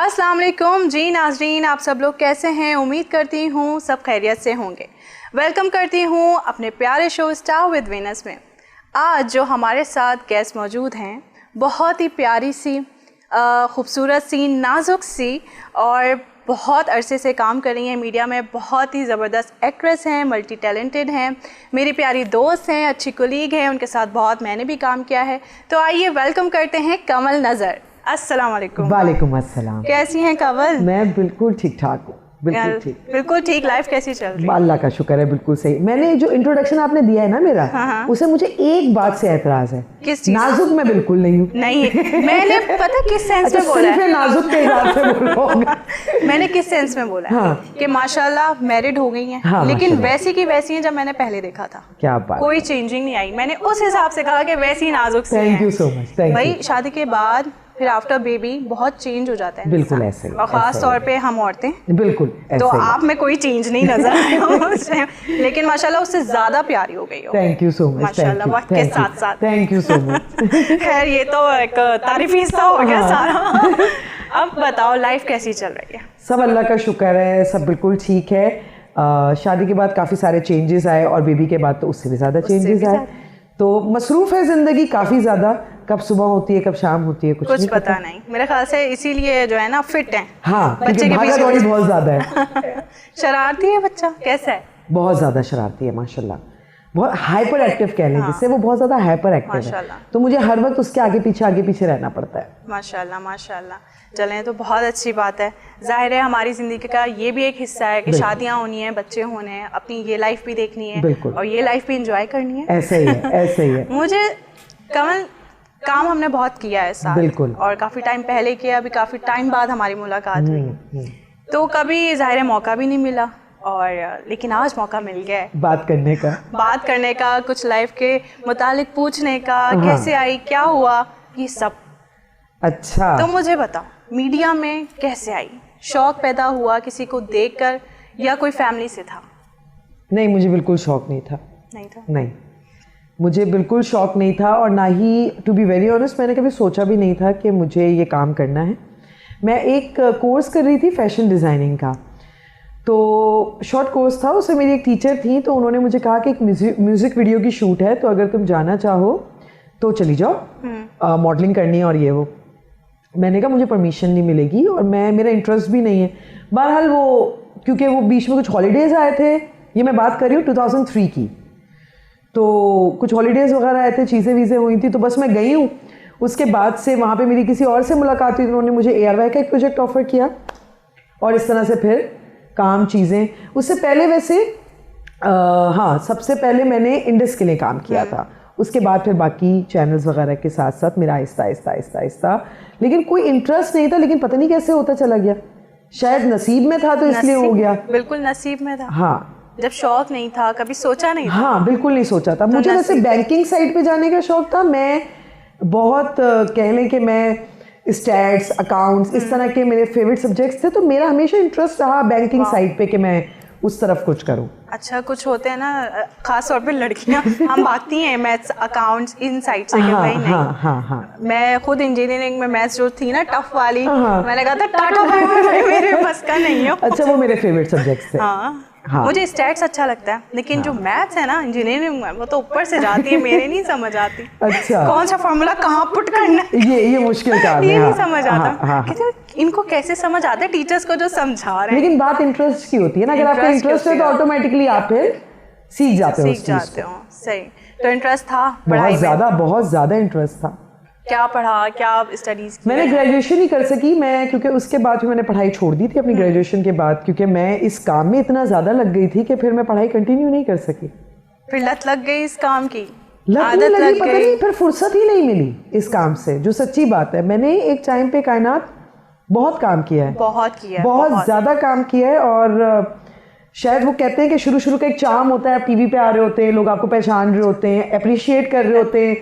अस्सलाम वालेकुम जी नाज़रीन, आप सब लोग कैसे हैं? उम्मीद करती हूँ सब खैरियत से होंगे। वेलकम करती हूँ अपने प्यारे शो स्टार विद वीनस में। आज जो हमारे साथ गेस्ट मौजूद हैं, बहुत ही प्यारी सी, खूबसूरत सी, नाजुक सी और बहुत अरसे से काम कर रही हैं मीडिया में। बहुत ही ज़बरदस्त एक्ट्रेस हैं, मल्टी टैलेंटेड हैं, मेरी प्यारी दोस्त हैं, अच्छी कोलीग हैं, उनके साथ बहुत मैंने भी काम किया है। तो आइए वेलकम करते हैं कमल नज़र। अस्सलाम वालेकुम। वालेकुम अस्सलाम। कैसी हैं कमल? मैं बिल्कुल ठीक ठाक हूँ, बिल्कुल ठीक। लाइफ कैसी चल रही है? अल्लाह का शुक्र है, बिल्कुल सही। मैंने जो इंट्रोडक्शन आपने दिया है ना मेरा, उसे मुझे एक बात से एतराज है। किस चीज़? नाजुक मैं बिल्कुल नहीं हूँ। नहीं, मैंने पता किस सेंस में बोला है? नाजुक के हिसाब से बोला। मैंने किस सेंस में बोला है कि माशाल्लाह मैरिड हो गई हैं, लेकिन वैसी की वैसी हैं जब मैंने पहले देखा था। क्या बात, कोई चेंजिंग नहीं आई। मैंने उस हिसाब से कहा कि वैसी नाजुक सी हैं। Thank you so much. भाई शादी के बाद फिर आफ्टर बेबी बहुत चेंज हो जाता है। बिल्कुल ऐसे ही, और ख़ास तौर पे हम औरतें, बिल्कुल तो आप में कोई चेंज नहीं नजर आया, लेकिन माशाल्लाह उससे ज़्यादा प्यारी हो गई हो। Thank you so much. माशाल्लाह वक्त के साथ साथ। Thank you so much. खैर ये तो एक तारीफी हिस्सा हो गया सारा। अब बताओ लाइफ कैसी चल रही है? सब अल्लाह का शुक्र है, सब बिल्कुल ठीक है। शादी के बाद काफ़ी सारे चेंजेस आए और बेबी के बाद तो उससे भी ज़्यादा चेंजेस आए। तो मसरूफ़ है ज़िंदगी काफ़ी ज़्यादा, कब सुबह होती है कब शाम होती है कुछ पता नहीं। मेरे ख्याल से इसीलिए जो है ना फिट है। हाँ, बच्चे के पीछे बहुत ज़्यादा है। शरारती है बच्चा? कैसा है? बहुत ज़्यादा शरारती है माशाल्लाह, बहुत हाइपर एक्टिव कह लें जिससे, वो बहुत ज़्यादा हाइपर एक्टिव है, तो मुझे हर वक्त उसके आगे पीछे रहना पड़ता है। माशाल्लाह माशाल्लाह। चलें तो बहुत अच्छी बात है। जाहिर है हमारी ज़िंदगी का ये भी एक हिस्सा है कि शादियाँ होनी है, बच्चे होने हैं, अपनी ये लाइफ भी देखनी है और ये लाइफ भी इंजॉय करनी है। ऐसे ही है, ऐसे ही है। मुझे कमल, काम हमने बहुत किया है साथ, बिल्कुल, और काफ़ी टाइम पहले किया, अभी काफ़ी टाइम बाद हमारी मुलाकात हुई, तो कभी ज़ाहिर है मौका भी नहीं मिला, और लेकिन आज मौका मिल गया है बात करने का, कुछ लाइफ के मुतालिक पूछने का, कैसे आई, क्या हुआ, ये सब। अच्छा, तो मुझे बताओ मीडिया में कैसे आई? शौक पैदा हुआ किसी को देखकर या कोई फैमिली से था? नहीं, मुझे बिल्कुल शौक नहीं था। नहीं, मुझे बिल्कुल शौक नहीं था, और ना ही, टू बी वेरी ऑनेस्ट, मैंने कभी सोचा भी नहीं था कि मुझे ये काम करना है। मैं एक कोर्स कर रही थी फैशन डिज़ाइनिंग का, तो शॉर्ट कोर्स था, उसमें मेरी एक टीचर थी, तो उन्होंने मुझे कहा कि एक म्यूज़िक वीडियो की शूट है, तो अगर तुम जाना चाहो तो चली जाओ, मॉडलिंग करनी है और ये वो। मैंने कहा मुझे परमिशन नहीं मिलेगी और मेरा इंटरेस्ट भी नहीं है। बहरहाल वो, क्योंकि वो बीच में कुछ हॉलीडेज़ आए थे, ये मैं बात कर रही हूँ 2003 की, तो कुछ हॉलीडेज़ वगैरह आए थे, चीज़ें वीज़ें हुई थी, तो बस मैं गई हूँ। उसके बाद से वहाँ पे मेरी किसी और से मुलाकात हुई, उन्होंने मुझे ARY का एक प्रोजेक्ट ऑफ़र किया, और इस तरह से फिर काम, चीज़ें। उससे पहले वैसे हाँ, सबसे पहले मैंने इंडस के लिए काम किया था, उसके बाद फिर बाकी चैनल्स वगैरह के साथ साथ मेरा आहिस्ता, लेकिन कोई इंटरेस्ट नहीं था, लेकिन पता नहीं कैसे होता चला गया, शायद नसीब में था तो इसलिए हो गया। बिल्कुल नसीब में था। हाँ, जब शौक नहीं था, कभी सोचा नहीं था? हाँ, बिल्कुल नहीं सोचा था। मुझे वैसे बैंकिंग साइड पे जाने का शौक था। मैं बहुत कह लें कि मैं स्टैट्स, अकाउंट्स, इस तरह के मेरे फेवरेट सब्जेक्ट्स थे, तो मेरा हमेशा इंटरेस्ट रहा बैंकिंग साइड पे कि मैं उस तरफ कुछ करूं। अच्छा, कुछ होते हैं ना, खास तौर पे लड़कियां, हम भागती हैं मैथ्स, अकाउंट्स, इन साइड से कि भाई नहीं। हाँ। मैं खुद इंजीनियरिंग में मैथ्स जो थी ना टफ वाली, मैंने कहा था टाटा भाई मेरे बस का नहीं हो। अच्छा, वो मेरे फेवरेट सब्जेक्ट्स थे। हाँ, मुझे स्टैट्स अच्छा लगता है, लेकिन जो मैथ्स है ना इंजीनियरिंग में, वो तो ऊपर से जाती है, मेरे नहीं समझ आती। अच्छा, कौन सा फॉर्मूला कहाँ पुट करना है, ये मुश्किल काम है। ये नहीं समझ आता। इनको कैसे समझ आता है टीचर्स को जो समझा रहे हैं? लेकिन बात इंटरेस्ट की होती है ना, अगर आपका इंटरेस्ट है तो ऑटोमेटिकली आप फिर सीख जाते हो। सही, तो इंटरेस्ट था बहुत ज़्यादा इंटरेस्ट था। क्या पढ़ा, क्या स्टडीज की? मैंने ग्रेजुएशन ही कर सकी मैं, क्योंकि उसके बाद मैंने पढ़ाई छोड़ दी थी अपनी ग्रेजुएशन के बाद, क्योंकि मैं इस काम में इतना ज़्यादा लग गई थी कि फिर मैं पढ़ाई कंटिन्यू नहीं कर सकी। फिर लत लग गई इस काम की, आदत लग गई, पता नहीं, फिर फुर्सत ही नहीं मिली इस काम से, जो सच्ची बात है। मैंने एक टाइम पे कायनात बहुत काम किया है, बहुत ज़्यादा काम किया है, और शायद वो कहते हैं कि शुरू का एक चार्म होता है, आप टीवी पे आ रहे होते हैं, लोग आपको पहचान रहे होते हैं, अप्रिशिएट कर रहे होते हैं,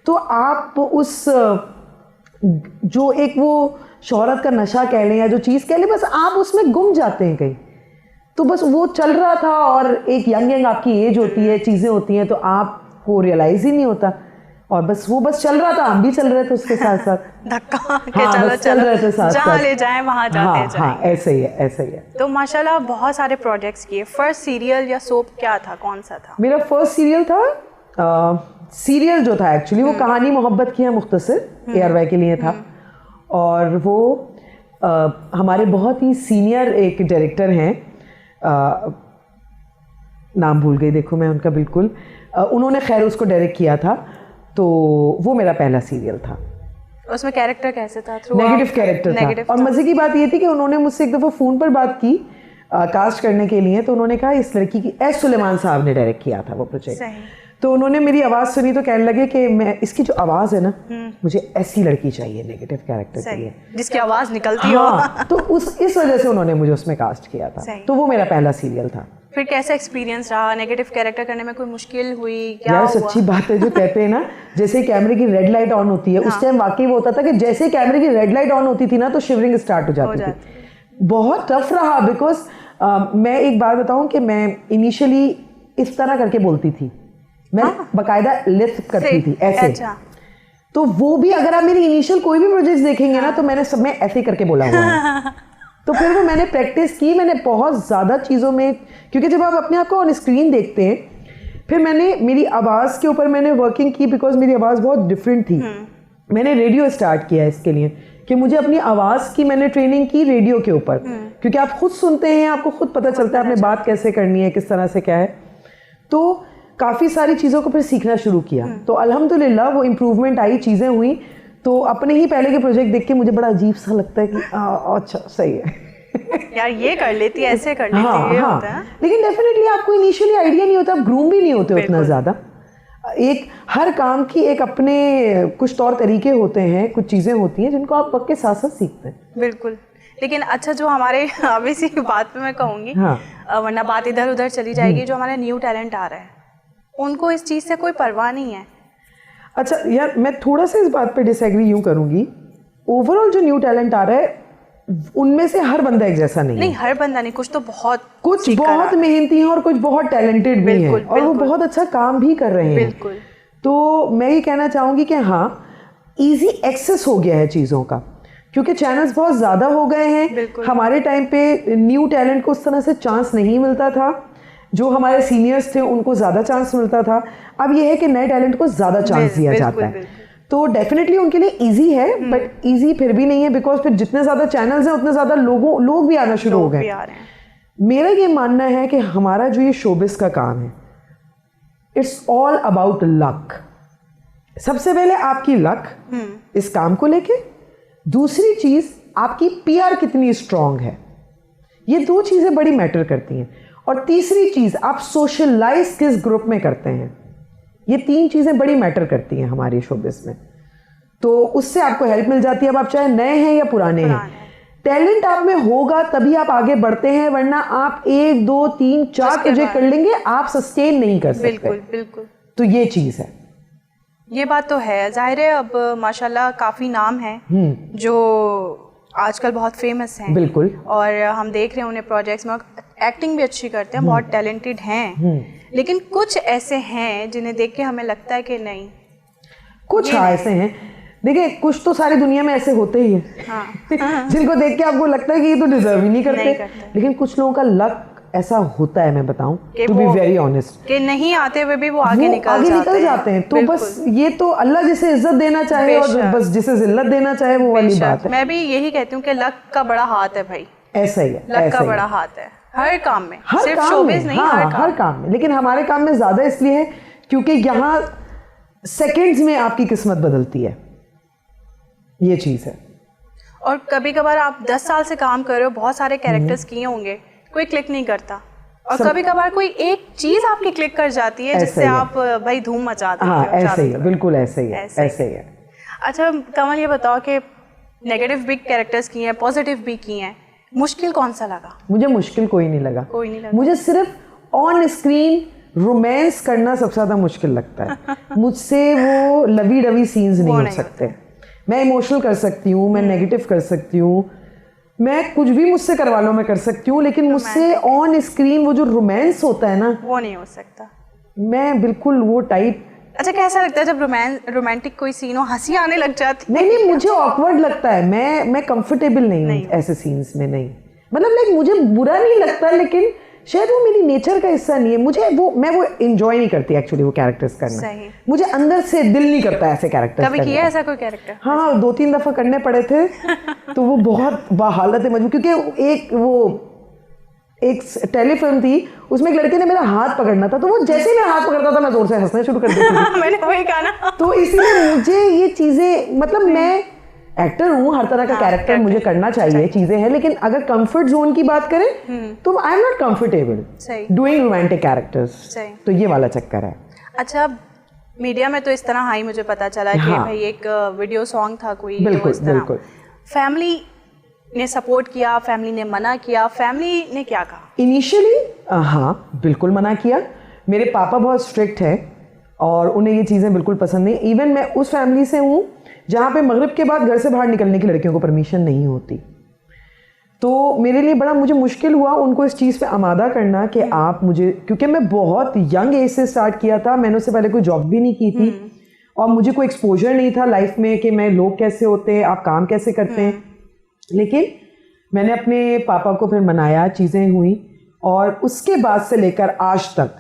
तो आप उस जो एक वो शोहरत का नशा कह लें या जो चीज़ कह लें, बस आप उसमें गुम जाते हैं कहीं। तो बस वो चल रहा था, और एक यंग आपकी एज होती है, चीज़ें होती हैं, तो आपको रियलाइज़ ही नहीं होता। और बस वो बस चल रहा था, हम भी चल रहे थे उसके साथ साथ धक्का के हाँ, चलो चल रहे थे साथ जहाँ साथ। ले जाएं वहाँ जाते हाँ, जाएं। हाँ, ऐसे ही है, ऐसे ही है। तो माशाल्लाह बहुत सारे प्रोजेक्ट्स किए। फर्स्ट सीरियल या सोप क्या था, कौन सा था? मेरा फर्स्ट सीरियल था, सीरियल जो था एक्चुअली वो कहानी मोहब्बत की है मुख्तसर, ARY के लिए था। और वो हमारे बहुत ही सीनियर एक डायरेक्टर हैं, नाम भूल गई देखो मैं उनका बिल्कुल, उन्होंने खैर उसको डायरेक्ट किया था। तो वो मेरा पहला सीरियल था। उसमें कैरेक्टर कैसे था? नेगेटिव कैरेक्टर था। और मज़े की बात ये थी कि उन्होंने मुझसे एक दफ़ा फ़ोन पर बात की कास्ट करने के लिए। तो उन्होंने कहा इस लड़की की एस सुलेमान साहब ने डायरेक्ट किया था वो प्रोजेक्ट। तो उन्होंने मेरी आवाज़ सुनी तो कहने लगे कि मैं इसकी जो आवाज़ है ना, मुझे ऐसी लड़की चाहिए नेगेटिव कैरेक्टर के लिए, जिसकी आवाज़ निकलती हो। हो। तो इस वजह से उन्होंने मुझे उसमें कास्ट किया था। तो वो मेरा पहला सीरियल था। फिर कैसा एक्सपीरियंस रहा? नेगेटिव कैरेक्टर करने में कोई मुश्किल हुई क्या? यार सच्ची बात है, जो कहते हैं ना जैसे कैमरे की रेड लाइट ऑन होती है, उस टाइम वाकई वो होता था कि जैसे कैमरे की रेड लाइट ऑन होती थी ना तो शिवरिंग स्टार्ट हो जाती थी। बहुत टफ रहा बिकॉज मैं एक बात बताऊं कि मैं इनिशियली इस तरह करके बोलती थी, मैं बाकायदा लिफ्ट करती थी ऐसे। अच्छा। तो वो भी अगर आप मेरी इनिशियल कोई भी प्रोजेक्ट देखेंगे ना तो मैंने सब में ऐसे करके बोला हुआ है। तो फिर वो मैंने प्रैक्टिस की, मैंने बहुत ज़्यादा चीज़ों में, क्योंकि जब आप अपने आप को ऑन स्क्रीन देखते हैं, फिर मैंने मेरी आवाज़ के ऊपर मैंने वर्किंग की बिकॉज मेरी आवाज़ बहुत डिफरेंट थी। मैंने रेडियो स्टार्ट किया इसके लिए कि मुझे अपनी आवाज़ की मैंने ट्रेनिंग की रेडियो के ऊपर, क्योंकि आप खुद सुनते हैं, आपको खुद पता चलता है आपने बात कैसे करनी है, किस तरह से क्या है। तो काफ़ी सारी चीज़ों को फिर सीखना शुरू किया। तो अल्हम्दुलिल्लाह वो इम्प्रूवमेंट आई, चीज़ें हुई। तो अपने ही पहले के प्रोजेक्ट देख के मुझे बड़ा अजीब सा लगता है कि अच्छा सही है यार ये कर लेती है, ऐसे कर लेती है, ये होता है। लेकिन डेफिनेटली आपको इनिशियली आइडिया नहीं होता, आप ग्रूम भी नहीं होते उतना ज़्यादा। एक हर काम की एक अपने कुछ तौर तरीके होते हैं, कुछ चीज़ें होती हैं जिनको आप वक्त के साथ साथ सीखते हैं। बिल्कुल। लेकिन अच्छा, जो हमारे अब इसी बात पे मैं कहूँगी, वरना बात इधर उधर चली जाएगी, जो हमारा न्यू टैलेंट आ रहा है उनको इस चीज़ से कोई परवाह नहीं है। अच्छा यार, मैं थोड़ा सा इस बात पे डिसएग्री यूँ करूँगी। ओवरऑल जो न्यू टैलेंट आ रहा है उनमें से हर बंदा एक जैसा नहीं है। हर बंदा नहीं, कुछ तो बहुत मेहनती हैं और कुछ बहुत टैलेंटेड भी हैं और वो बहुत अच्छा काम भी कर रहे हैं। बिल्कुल। तो मैं ये कहना चाहूँगी कि हाँ, इजी एक्सेस हो गया है चीज़ों का, क्योंकि चैनल्स बहुत ज़्यादा हो गए हैं। हमारे टाइम पे न्यू टैलेंट को उस तरह से चांस नहीं मिलता था, जो हमारे सीनियर्स थे उनको ज़्यादा चांस मिलता था। अब ये है कि नए टैलेंट को ज़्यादा चांस दिया जाता है। तो डेफिनेटली उनके लिए इजी है, बट इजी फिर भी नहीं है बिकॉज फिर जितने ज़्यादा चैनल्स हैं उतने ज़्यादा लोग भी आना शुरू हो गए। मेरा ये मानना है कि हमारा जो ये शोबिस का काम है, इट्स ऑल अबाउट लक। सबसे पहले आपकी लक इस काम को लेके, दूसरी चीज़ आपकी PR कितनी स्ट्रांग है, ये दो चीज़ें बड़ी मैटर करती हैं। और तीसरी चीज़ आप सोशलाइज किस ग्रुप में करते हैं, ये तीन चीज़ें बड़ी मैटर करती हैं हमारी शोबिस में। तो उससे आपको हेल्प मिल जाती है, अब आप चाहे नए हैं या पुराने हैं। टैलेंट आप में होगा तभी आप आगे बढ़ते हैं, वरना आप 1 2 3 4 प्रोजेक्ट कर लेंगे, आप सस्टेन नहीं कर सकते। बिल्कुल। तो ये चीज़ है, ये बात तो है। जाहिर है अब माशाल्लाह काफ़ी नाम हैं जो आजकल बहुत फेमस हैं। बिल्कुल। और हम देख रहे हैं उन्हें प्रोजेक्ट्स में, एक्टिंग भी अच्छी करते हैं, बहुत टैलेंटेड हैं। लेकिन कुछ ऐसे हैं जिन्हें देख के हमें लगता है कि नहीं, कुछ ऐसे हैं। देखिए, कुछ तो सारी दुनिया में ऐसे होते ही हैं जिनको देख के आपको लगता है कि ये तो डिजर्व ही नहीं करते। लेकिन कुछ लोगों का लक ऐसा होता है, मैं बताऊं, टू बी वेरी ऑनेस्ट, कि नहीं आते हुए भी वो आगे निकल जाते हैं। तो बस ये तो अल्लाह जिसे इज्जत देना चाहे और बस जिसे जिल्लत देना चाहे वो वाली बात है। मैं भी यही कहती हूँ कि लक का बड़ा हाथ है भाई। ऐसा ही है, लक का बड़ा हाथ है हर काम में, सिर्फ शोबिज़ नहीं, हर काम में। लेकिन हमारे काम में ज्यादा इसलिए है क्योंकि यहाँ सेकंड्स में आपकी किस्मत बदलती है, ये चीज है। और कभी कभार आप 10 साल से काम कर रहे हो, बहुत सारे कैरेक्टर्स किए होंगे, कोई क्लिक नहीं करता, और कभी कभार कोई एक चीज आपकी क्लिक कर जाती है जिससे आप भाई धूम मचा देते हो। ऐसे ही है, बिल्कुल ऐसे ही है, ऐसे ही है। अच्छा कमल, ये बताओ कि नेगेटिव भी कैरेक्टर्स किए हैं, पॉजिटिव भी किए हैं, मुश्किल कौन सा लगा? मुझे मुश्किल कोई नहीं लगा। मुझे सिर्फ ऑन स्क्रीन रोमांस करना सबसे ज्यादा मुश्किल लगता है। मुझसे वो लवी डवी सीन्स नहीं हो सकते। मैं इमोशनल कर सकती हूँ, मैं नेगेटिव कर सकती हूँ, मैं कुछ भी मुझसे करवा लो मैं कर सकती हूँ, लेकिन मुझसे ऑन स्क्रीन वो जो रोमांस होता है ना, वो नहीं हो सकता। मैं बिल्कुल वो टाइप अच्छा, कैसा लगता है जब रोमांटिक कोई सीन हो, हंसी आने लग जाती? नहीं, मुझे ऑकवर्ड लगता है, मैं कंफर्टेबल नहीं ऐसे सीन्स में, नहीं मतलब लाइक मुझे बुरा नहीं लगता, लेकिन शायद वो मेरी नेचर का हिस्सा नहीं है। मुझे मैं वो एंजॉय नहीं करती एक्चुअली वो कैरेक्टर्स करना। सही। मुझे अंदर से दिल नहीं करता ऐसे कैरेक्टर्स कभी किया ऐसा कोई कैरेक्टर? हाँ, 2-3 दफा करने पड़े थे तो वो बहुत बाहालत है मजबूर, क्योंकि एक टेलीफिल्म थी, उसमें एक लड़के ने मेरा हाथ पकड़ना था, तो वो जैसे ही मैं हाथ पकड़ता था मैं जोर से हंसना शुरू कर देती थी। मैंने वही कहा ना। तो इसलिए मुझे ये चीजें, मतलब मैं एक्टर हूँ, हर तरह का कैरेक्टर मुझे करना चाहिए, चीजें हैं, लेकिन अगर कंफर्ट जोन की बात करें तो I am not comfortable doing romantic characters, तो ये वाला चक्कर है। अच्छा, मीडिया में तो इस तरह हाई मुझे पता चला कि भाई एक वीडियो सॉन्ग था कोई, बिल्कुल बिल्कुल। फैमिली ने सपोर्ट किया, फैमिली ने मना किया, फैमिली ने क्या कहा? इनिशियली हाँ बिल्कुल मना किया। मेरे पापा बहुत स्ट्रिक्ट हैं और उन्हें ये चीज़ें बिल्कुल पसंद नहीं। इवन मैं उस फैमिली से हूँ जहाँ पे मगरिब के बाद घर से बाहर निकलने की लड़कियों को परमिशन नहीं होती, तो मेरे लिए बड़ा मुझे मुश्किल हुआ उनको इस चीज़ पे आमादा करना कि आप मुझे, क्योंकि मैं बहुत यंग एज से स्टार्ट किया था, मैंने उससे पहले कोई जॉब भी नहीं की थी और मुझे कोई एक्सपोजर नहीं था लाइफ में कि मैं लोग कैसे होते हैं, आप काम कैसे करते हैं। लेकिन मैंने अपने पापा को फिर मनाया, चीज़ें हुई और उसके बाद से लेकर आज तक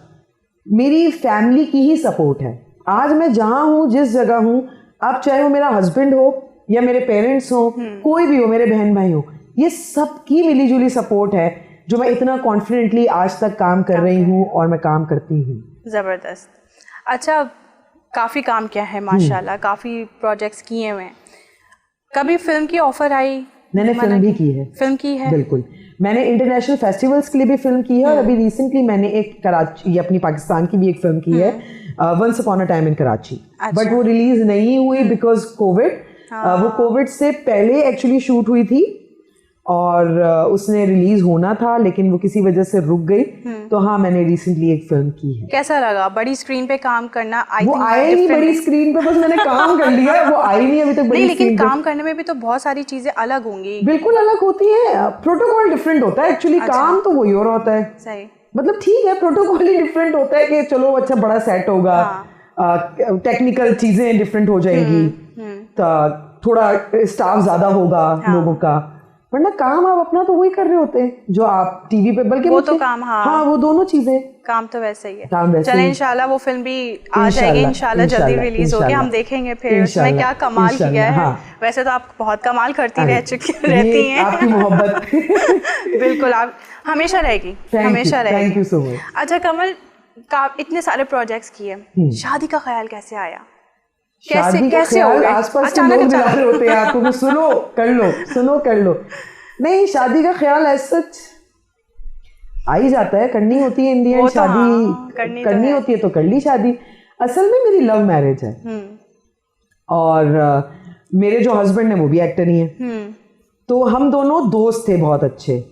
मेरी फैमिली की ही सपोर्ट है। आज मैं जहाँ हूँ, जिस जगह हूँ, अब चाहे वो मेरा हस्बैंड हो या मेरे पेरेंट्स हो, कोई भी हो, मेरे बहन भाई हो, ये सबकी मिलीजुली सपोर्ट है जो मैं इतना कॉन्फिडेंटली आज तक काम कर रही हूँ और मैं काम करती हूँ। ज़बरदस्त। अच्छा, काफ़ी काम किया है माशाल्लाह, काफ़ी प्रोजेक्ट्स किए हुए हैं, कभी फिल्म की ऑफर आई? मैंने फिल्म भी की है। फिल्म की है? बिल्कुल, मैंने इंटरनेशनल फेस्टिवल्स के लिए भी फिल्म की है और अभी रिसेंटली मैंने एक कराची, अपनी पाकिस्तान की भी एक फिल्म की है, once upon a time in Karachi. But वो रिलीज नहीं हुई बिकॉज कोविड। वो कोविड से पहले एक्चुअली शूट हुई थी और उसने रिलीज होना था, लेकिन वो किसी वजह से रुक गई। तो हाँ, मैंने रिसेंटली एक फिल्म की है। कैसा लगा बड़ी स्क्रीन पे काम करना? वो आई नहीं बड़ी स्क्रीन पे, बस मैंने काम कर लिया, वो आई नहीं अभी तक बड़ी। नहीं, लेकिन काम करने में भी तो बहुत सारी चीजें अलग होंगी। बिल्कुल अलग होती है, प्रोटोकॉल डिफरेंट होता है एक्चुअली। काम तो वही और होता है। सही, मतलब ठीक है, प्रोटोकॉल ही डिफरेंट होता है कि चलो अच्छा बड़ा सेट होगा, टेक्निकल चीजें डिफरेंट हो जाएंगी, थोड़ा स्टाफ ज्यादा होगा लोगों का, वरना काम आप अपना तो वही कर रहे होते हैं जो आप टीवी पे, बल्कि वो तो काम, हाँ वो दोनों चीजें, काम तो वैसे ही है। चले इंशाल्लाह वो फिल्म भी आ जाएगी, इंशाल्लाह जल्दी रिलीज होगी, हम देखेंगे फिर उसमें क्या कमाल किया है। वैसे तो आप बहुत कमाल करती रहती हैं, आपकी मोहब्बत बिल्कुल आप हमेशा रहेगी, हमेशा रहेगी। Thank you so much. अच्छा कमल, इतने सारे प्रोजेक्ट्स किए, शादी का ख्याल कैसे आया? कैसे हो गए? आसपास के लोग दिला रहे होते हैं आपको, सुनो कर लो। नहीं, शादी का ख्याल ऐसा आ ही जाता है, करनी होती है इंडियन शादी, करनी होती है तो कर ली शादी। असल में मेरी लव मैरिज है और मेरे जो हस्बैंड है वो भी एक्टर ही है, तो हम दोनों दोस्त थे बहुत अच्छे,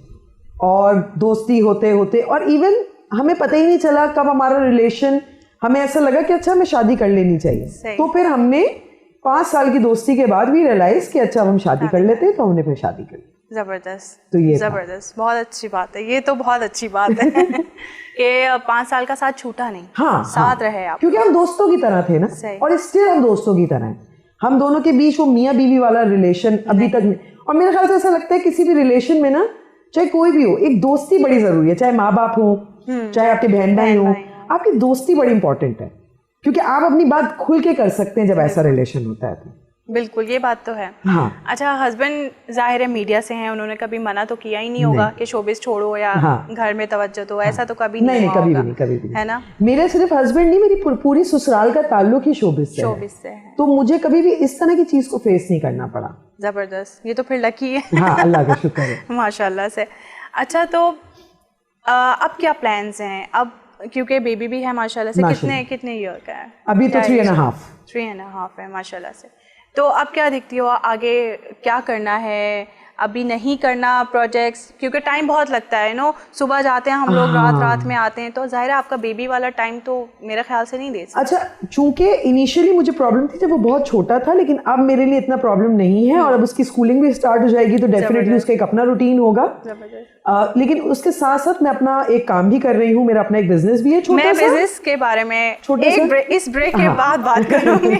और दोस्ती होते होते और इवन हमें पता ही नहीं चला कब हमारा रिलेशन, हमें ऐसा लगा कि अच्छा हमें शादी कर लेनी चाहिए। तो फिर हमने 5 साल की दोस्ती के बाद भी रियलाइज कि अच्छा हम शादी कर लेते हैं, तो हमने फिर शादी कर ली। जबरदस्त, तो ये जबरदस्त, बहुत अच्छी बात है, ये तो बहुत अच्छी बात है कि 5 साल का साथ छूटा नहीं, साथ रहे आप, क्योंकि हम दोस्तों की तरह थे ना, और स्टिल हम दोस्तों की तरह हैं। हम दोनों के बीच वो मियाँ बीवी वाला रिलेशन अभी तक, और मेरे ख्याल से ऐसा लगता है किसी भी रिलेशन में ना, चाहे कोई भी हो, एक दोस्ती बड़ी जरूरी है, चाहे माँ बाप हो, चाहे आपके बहन भाई हो, आपकी दोस्ती बड़ी इंपॉर्टेंट है, क्योंकि आप अपनी बात खुल के कर सकते हैं जब ऐसा रिलेशन होता है तो। बिल्कुल, ये बात तो है। हाँ। अच्छा, हस्बैंड जाहिर है मीडिया से हैं, उन्होंने कभी मना तो किया ही नहीं होगा कि शोबिस छोड़ो या घर में तवज्जो दो, ऐसा तो कभी नहीं, कभी भी है ना? मेरा सिर्फ हस्बैंड नहीं, मेरी पूरी ससुराल का ताल्लुक ही शोबिस से है, तो मुझे कभी भी इस तरह की चीज को फेस नहीं करना पड़ा। जबरदस्त, ये तो फिर लकी है। हाँ, अल्लाह का शुक्र है माशाल्लाह से। अच्छा, तो अब क्या प्लान्स हैं अब, क्योंकि बेबी भी है माशाल्लाह से, कितने ईयर का है अभी? तो 3.5 है माशाल्लाह से। तो अब क्या दिखती हो आगे, क्या करना है? अभी नहीं करना प्रोजेक्ट्स, क्योंकि टाइम बहुत लगता है, नो सुबह जाते हैं हम लोग, रात में आते हैं, तो जाहिर है आपका बेबी वाला टाइम तो मेरे ख्याल से नहीं दे सकते। अच्छा, चूंकि इनिशियली मुझे प्रॉब्लम थी जब वो बहुत छोटा था, लेकिन अब मेरे लिए इतना प्रॉब्लम नहीं है, और अब उसकी स्कूलिंग भी स्टार्ट हो जाएगी तो डेफिनेटली उसका एक अपना रूटीन होगा। लेकिन उसके साथ साथ मैं अपना एक काम भी कर रही हूँ, मेरा अपना एक बिजनेस भी है छोटा सा। मैं बिजनेस के बारे में इस ब्रेक के बाद बात करूँगी।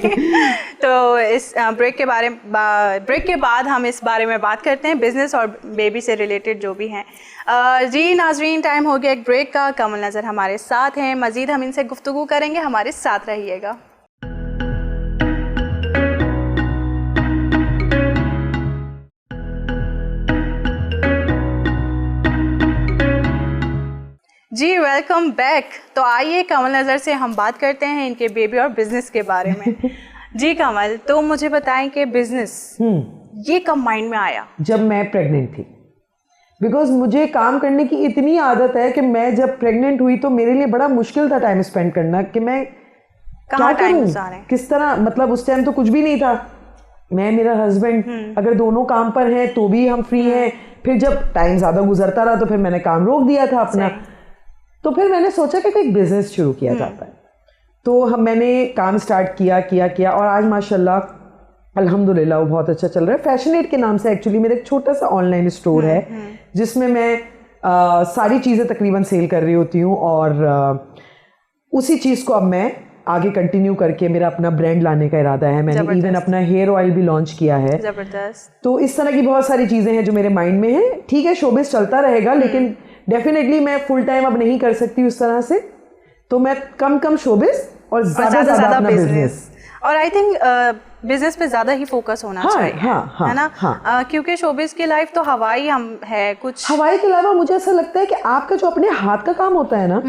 तो इस ब्रेक के बाद हम इस बारे में बात करते हैं, बिजनेस और बेबी से रिलेटेड जो भी हैं। जी नाज़रीन, टाइम हो गया एक ब्रेक का। कमल नज़र हमारे साथ हैं, मज़ीद हम इनसे गुफ्तगू करेंगे, हमारे साथ रहिएगा। जी वेलकम बैक। तो आइए कमल नज़र से हम बात करते हैं इनके बेबी और बिजनेस के बारे में। जी कमल, तो मुझे बताएं कि बिजनेस ये कब माइंड में आया? जब मैं प्रेग्नेंट थी। बिकॉज मुझे काम करने की इतनी आदत है कि मैं जब प्रेग्नेंट हुई तो मेरे लिए बड़ा मुश्किल था टाइम स्पेंड करना, कि मैं क्या करूं, किस तरह। मतलब उस टाइम तो कुछ भी नहीं था। मैं, मेरा हस्बैंड अगर दोनों काम पर हैं तो भी हम फ्री हैं। फिर जब टाइम ज़्यादा गुजरता रहा तो फिर मैंने काम रोक दिया था अपना। तो फिर मैंने सोचा कि कोई बिजनेस शुरू किया जाता है। तो मैंने काम स्टार्ट किया और आज माशाल्लाह अल्हम्दुलिल्लाह वो बहुत अच्छा चल रहा है। फैशनेट के नाम से एक्चुअली मेरा एक छोटा सा ऑनलाइन स्टोर है जिसमें मैं सारी चीज़ें तकरीबन सेल कर रही होती हूँ, और उसी चीज़ को अब मैं आगे कंटिन्यू करके मेरा अपना ब्रांड लाने का इरादा है। मैंने इवन अपना हेयर ऑयल भी लॉन्च किया है। ज़बरदस्त। तो इस तरह की बहुत सारी चीज़ें हैं जो मेरे माइंड में हैं। ठीक है, शोबिज़ चलता रहेगा, लेकिन डेफिनेटली मैं फुल टाइम अब नहीं कर सकती उस तरह से। तो मैं कम शोबिज़ और ज़्यादा अपना बिजनेस। और आई थिंक बिजनेस पे ज़्यादा ही फोकस होना चाहिए, है ना? क्योंकि शोबिज़ की लाइफ तो हवाई है कुछ। हवाई के अलावा मुझे ऐसा लगता है कि आपका जो अपने हाथ का काम होता है ना,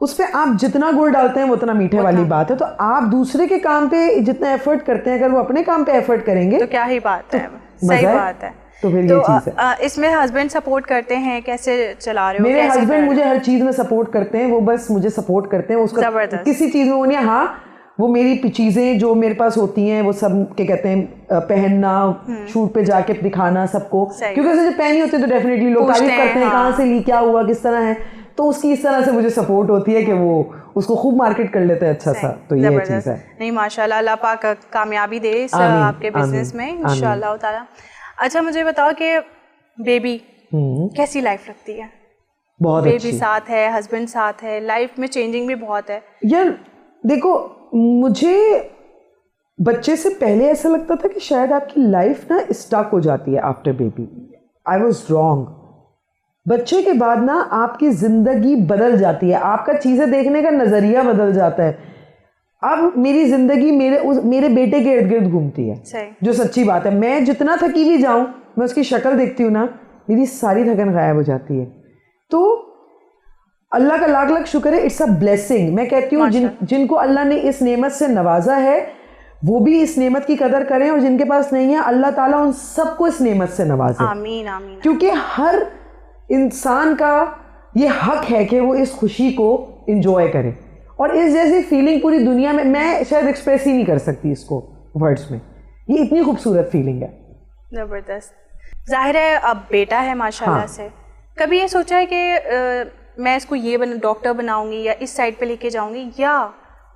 उस पर आप जितना गुड़ डालते हैं वो उतना मीठे वाली बात है। तो आप दूसरे के काम पे जितना एफर्ट करते हैं, अगर वो अपने काम पे एफर्ट करेंगे तो क्या ही बात है, सही बात है। तो फिर ये चीज़ है। इसमें हस्बैंड सपोर्ट करते हैं? कैसे चला रहे हो? मेरे हस्बैंड मुझे हर चीज़ में सपोर्ट करते हैं। वो बस मुझे सपोर्ट करते हैं, उसका किसी चीज़ में वो नहीं। हाँ, वो मेरी चीज़ें जो मेरे पास होती हैं वो सब क्या कहते हैं, पहनना, शूट पे जाके दिखाना सबको, क्योंकि उसे जब पहनी होती है तो डेफिनेटली लोग तारीफ करते हैं, कहाँ से ली, क्या हुआ, किस तरह है। तो उसकी इस तरह से मुझे सपोर्ट होती है कि वो उसको खूब मार्केट कर लेते हैं अच्छा सा। तो ये चीज़ है। नहीं माशाल्लाह, अल्लाह पाक कामयाबी दे आपके बिजनेस में इंशाल्लाह ताला। अच्छा मुझे बताओ कि बेबी कैसी लाइफ लगती है? बहुत बेबी साथ है, हस्बैंड साथ है, लाइफ में चेंजिंग भी बहुत है यार। देखो, मुझे बच्चे से पहले ऐसा लगता था कि शायद आपकी लाइफ ना स्टक हो जाती है after baby. I was wrong. बच्चे के बाद ना आपकी ज़िंदगी बदल जाती है, आपका चीज़ें देखने का नज़रिया बदल जाता है। अब मेरी ज़िंदगी मेरे बेटे के इर्द गिर्द घूमती है, जो सच्ची बात है। मैं जितना थकी भी जाऊँ, मैं उसकी शक्ल देखती हूँ ना, मेरी सारी थकन गायब हो जाती है। तो अल्लाह का लाख लाख शुक्र है, इट्स अ ब्लेसिंग। मैं कहती हूँ जिनको अल्लाह ने इस नेमत से नवाजा है वो भी इस नेमत की कदर करें, और जिनके पास नहीं है अल्लाह ताला उन सबको इस नेमत से नवाजे। आमीन आमीन। क्योंकि हर इंसान का ये हक है कि वो इस खुशी को इंजॉय करे, और इस जैसी फीलिंग पूरी दुनिया में मैं शायद एक्सप्रेस ही नहीं कर सकती इसको वर्ड्स में। ये इतनी खूबसूरत फीलिंग है। ज़बरदस्त। जाहिर है अब बेटा है माशाल्लाह से, कभी ये सोचा है कि मैं इसको ये डॉक्टर बनाऊंगी या इस साइड पे लेके जाऊंगी, या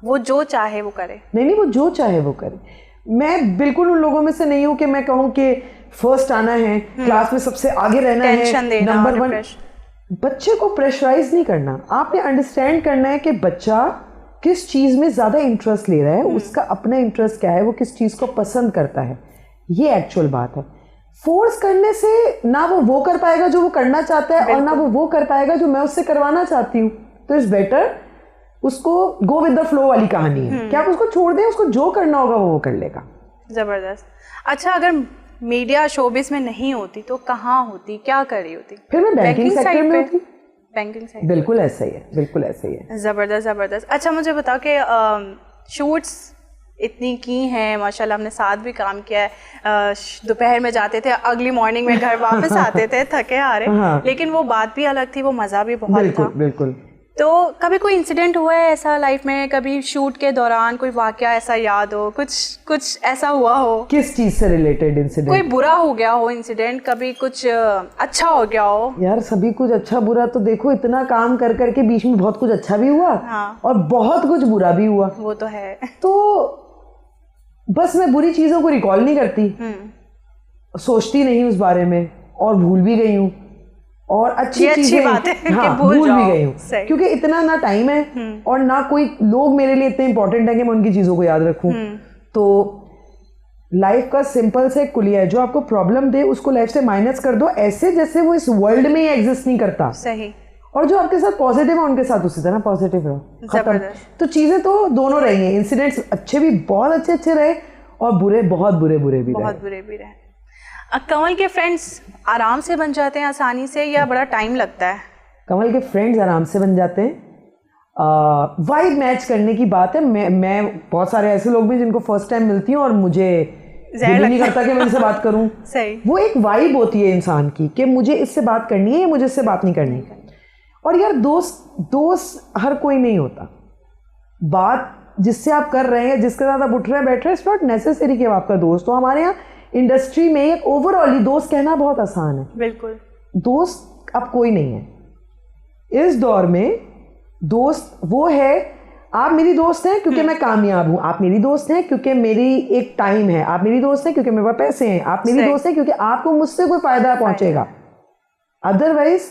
वो जो चाहे वो करे? नहीं, वो जो चाहे वो करे। मैं बिल्कुल उन लोगों में से नहीं हूँ कि मैं कहूँ कि फर्स्ट आना है, क्लास में सबसे आगे रहना है, नंबर 1। बच्चे को प्रेशराइज नहीं करना, आपने अंडरस्टैंड करना है कि बच्चा किस चीज़ में ज़्यादा इंटरेस्ट ले रहा है, उसका अपना इंटरेस्ट क्या है, वो किस चीज़ को पसंद करता है। ये एक्चुअल बात है। फोर्स करने से ना वो कर पाएगा जो वो करना चाहता है, और ना वो कर पाएगा जो मैं उससे करवाना चाहती हूँ। तो इट्स बेटर उसको गो विद द फ्लो वाली कहानी है कि आप उसको छोड़ दें, उसको जो करना होगा वो कर लेगा। ज़बरदस्त। अच्छा, अगर मीडिया शोबिस में नहीं होती तो कहाँ होती, क्या कर रही होती? फिर मैं बैंकिंग सेक्टर में होती। बैंकिंग सेक्टर, बिल्कुल ऐसा ही है, बिल्कुल ऐसा ही है। ज़बरदस्त। अच्छा मुझे बताओ कि शूट्स इतनी की हैं माशाल्लाह, हमने साथ भी काम किया है। दोपहर में जाते थे, अगली मॉर्निंग में घर वापस आते थे थके हारे। लेकिन वो बात भी अलग थी, वो मज़ा भी बहुत था। बिल्कुल। तो कभी कोई इंसिडेंट हुआ है ऐसा लाइफ में, कभी शूट के दौरान कोई वाकया ऐसा याद हो, कुछ ऐसा हुआ हो? किस चीज से रिलेटेड इंसिडेंट? कोई बुरा हो गया हो इंसिडेंट, कभी कुछ अच्छा हो गया हो? यार सभी कुछ अच्छा बुरा तो देखो, इतना काम कर करके बीच में बहुत कुछ अच्छा भी हुआ और बहुत कुछ बुरा भी हुआ। वो तो है। तो बस मैं बुरी चीजों को रिकॉल नहीं करती, सोचती नहीं उस बारे में, और भूल भी गई हूँ। और अच्छी चीजें बात है हाँ, भूल भी गई हूँ, क्योंकि इतना ना टाइम है और ना कोई लोग मेरे लिए इतने इंपॉर्टेंट है कि मैं उनकी चीजों को याद रखूं। तो लाइफ का सिंपल से कुलिया है, जो आपको प्रॉब्लम दे उसको लाइफ से माइनस कर दो, ऐसे जैसे वो इस वर्ल्ड में ही एग्जिस्ट नहीं करता। सही। और जो आपके साथ पॉजिटिव है उनके साथ उसी तरह पॉजिटिव रहो, खत्म। तो चीजें तो दोनों रही हैं, इंसिडेंट्स अच्छे भी बहुत अच्छे रहे और बुरे बहुत बुरे भी रहे। कमल के फ्रेंड्स आराम से बन जाते हैं आसानी से या बड़ा टाइम लगता है? कमल के फ्रेंड्स आराम से बन जाते हैं, वाइब मैच करने की बात है। मैं बहुत सारे ऐसे लोग भी जिनको फर्स्ट टाइम मिलती हूँ और मुझे दिल नहीं करता कि मैं इनसे बात करूं। सही। वो एक वाइब होती है इंसान की कि मुझे इससे बात करनी है या मुझे इससे बात नहीं करनी। और यार दोस्त हर कोई नहीं होता। बात जिससे आप कर रहे हैं, जिसके साथ आप उठ रहे हैं बैठ रहे हैं, इट्स नॉट नेसेसरी कि आपका दोस्त हो। हमारे यहाँ इंडस्ट्री में एक ओवरऑल दोस्त कहना बहुत आसान है। बिल्कुल। दोस्त अब कोई नहीं है इस दौर में। दोस्त वो है, आप मेरी दोस्त हैं क्योंकि मैं कामयाब हूं, आप मेरी दोस्त हैं क्योंकि मेरी एक टाइम है, आप मेरी दोस्त हैं क्योंकि मेरे पास पैसे हैं, आप मेरी दोस्त हैं क्योंकि आपको मुझसे कोई फायदा पहुंचेगा। अदरवाइज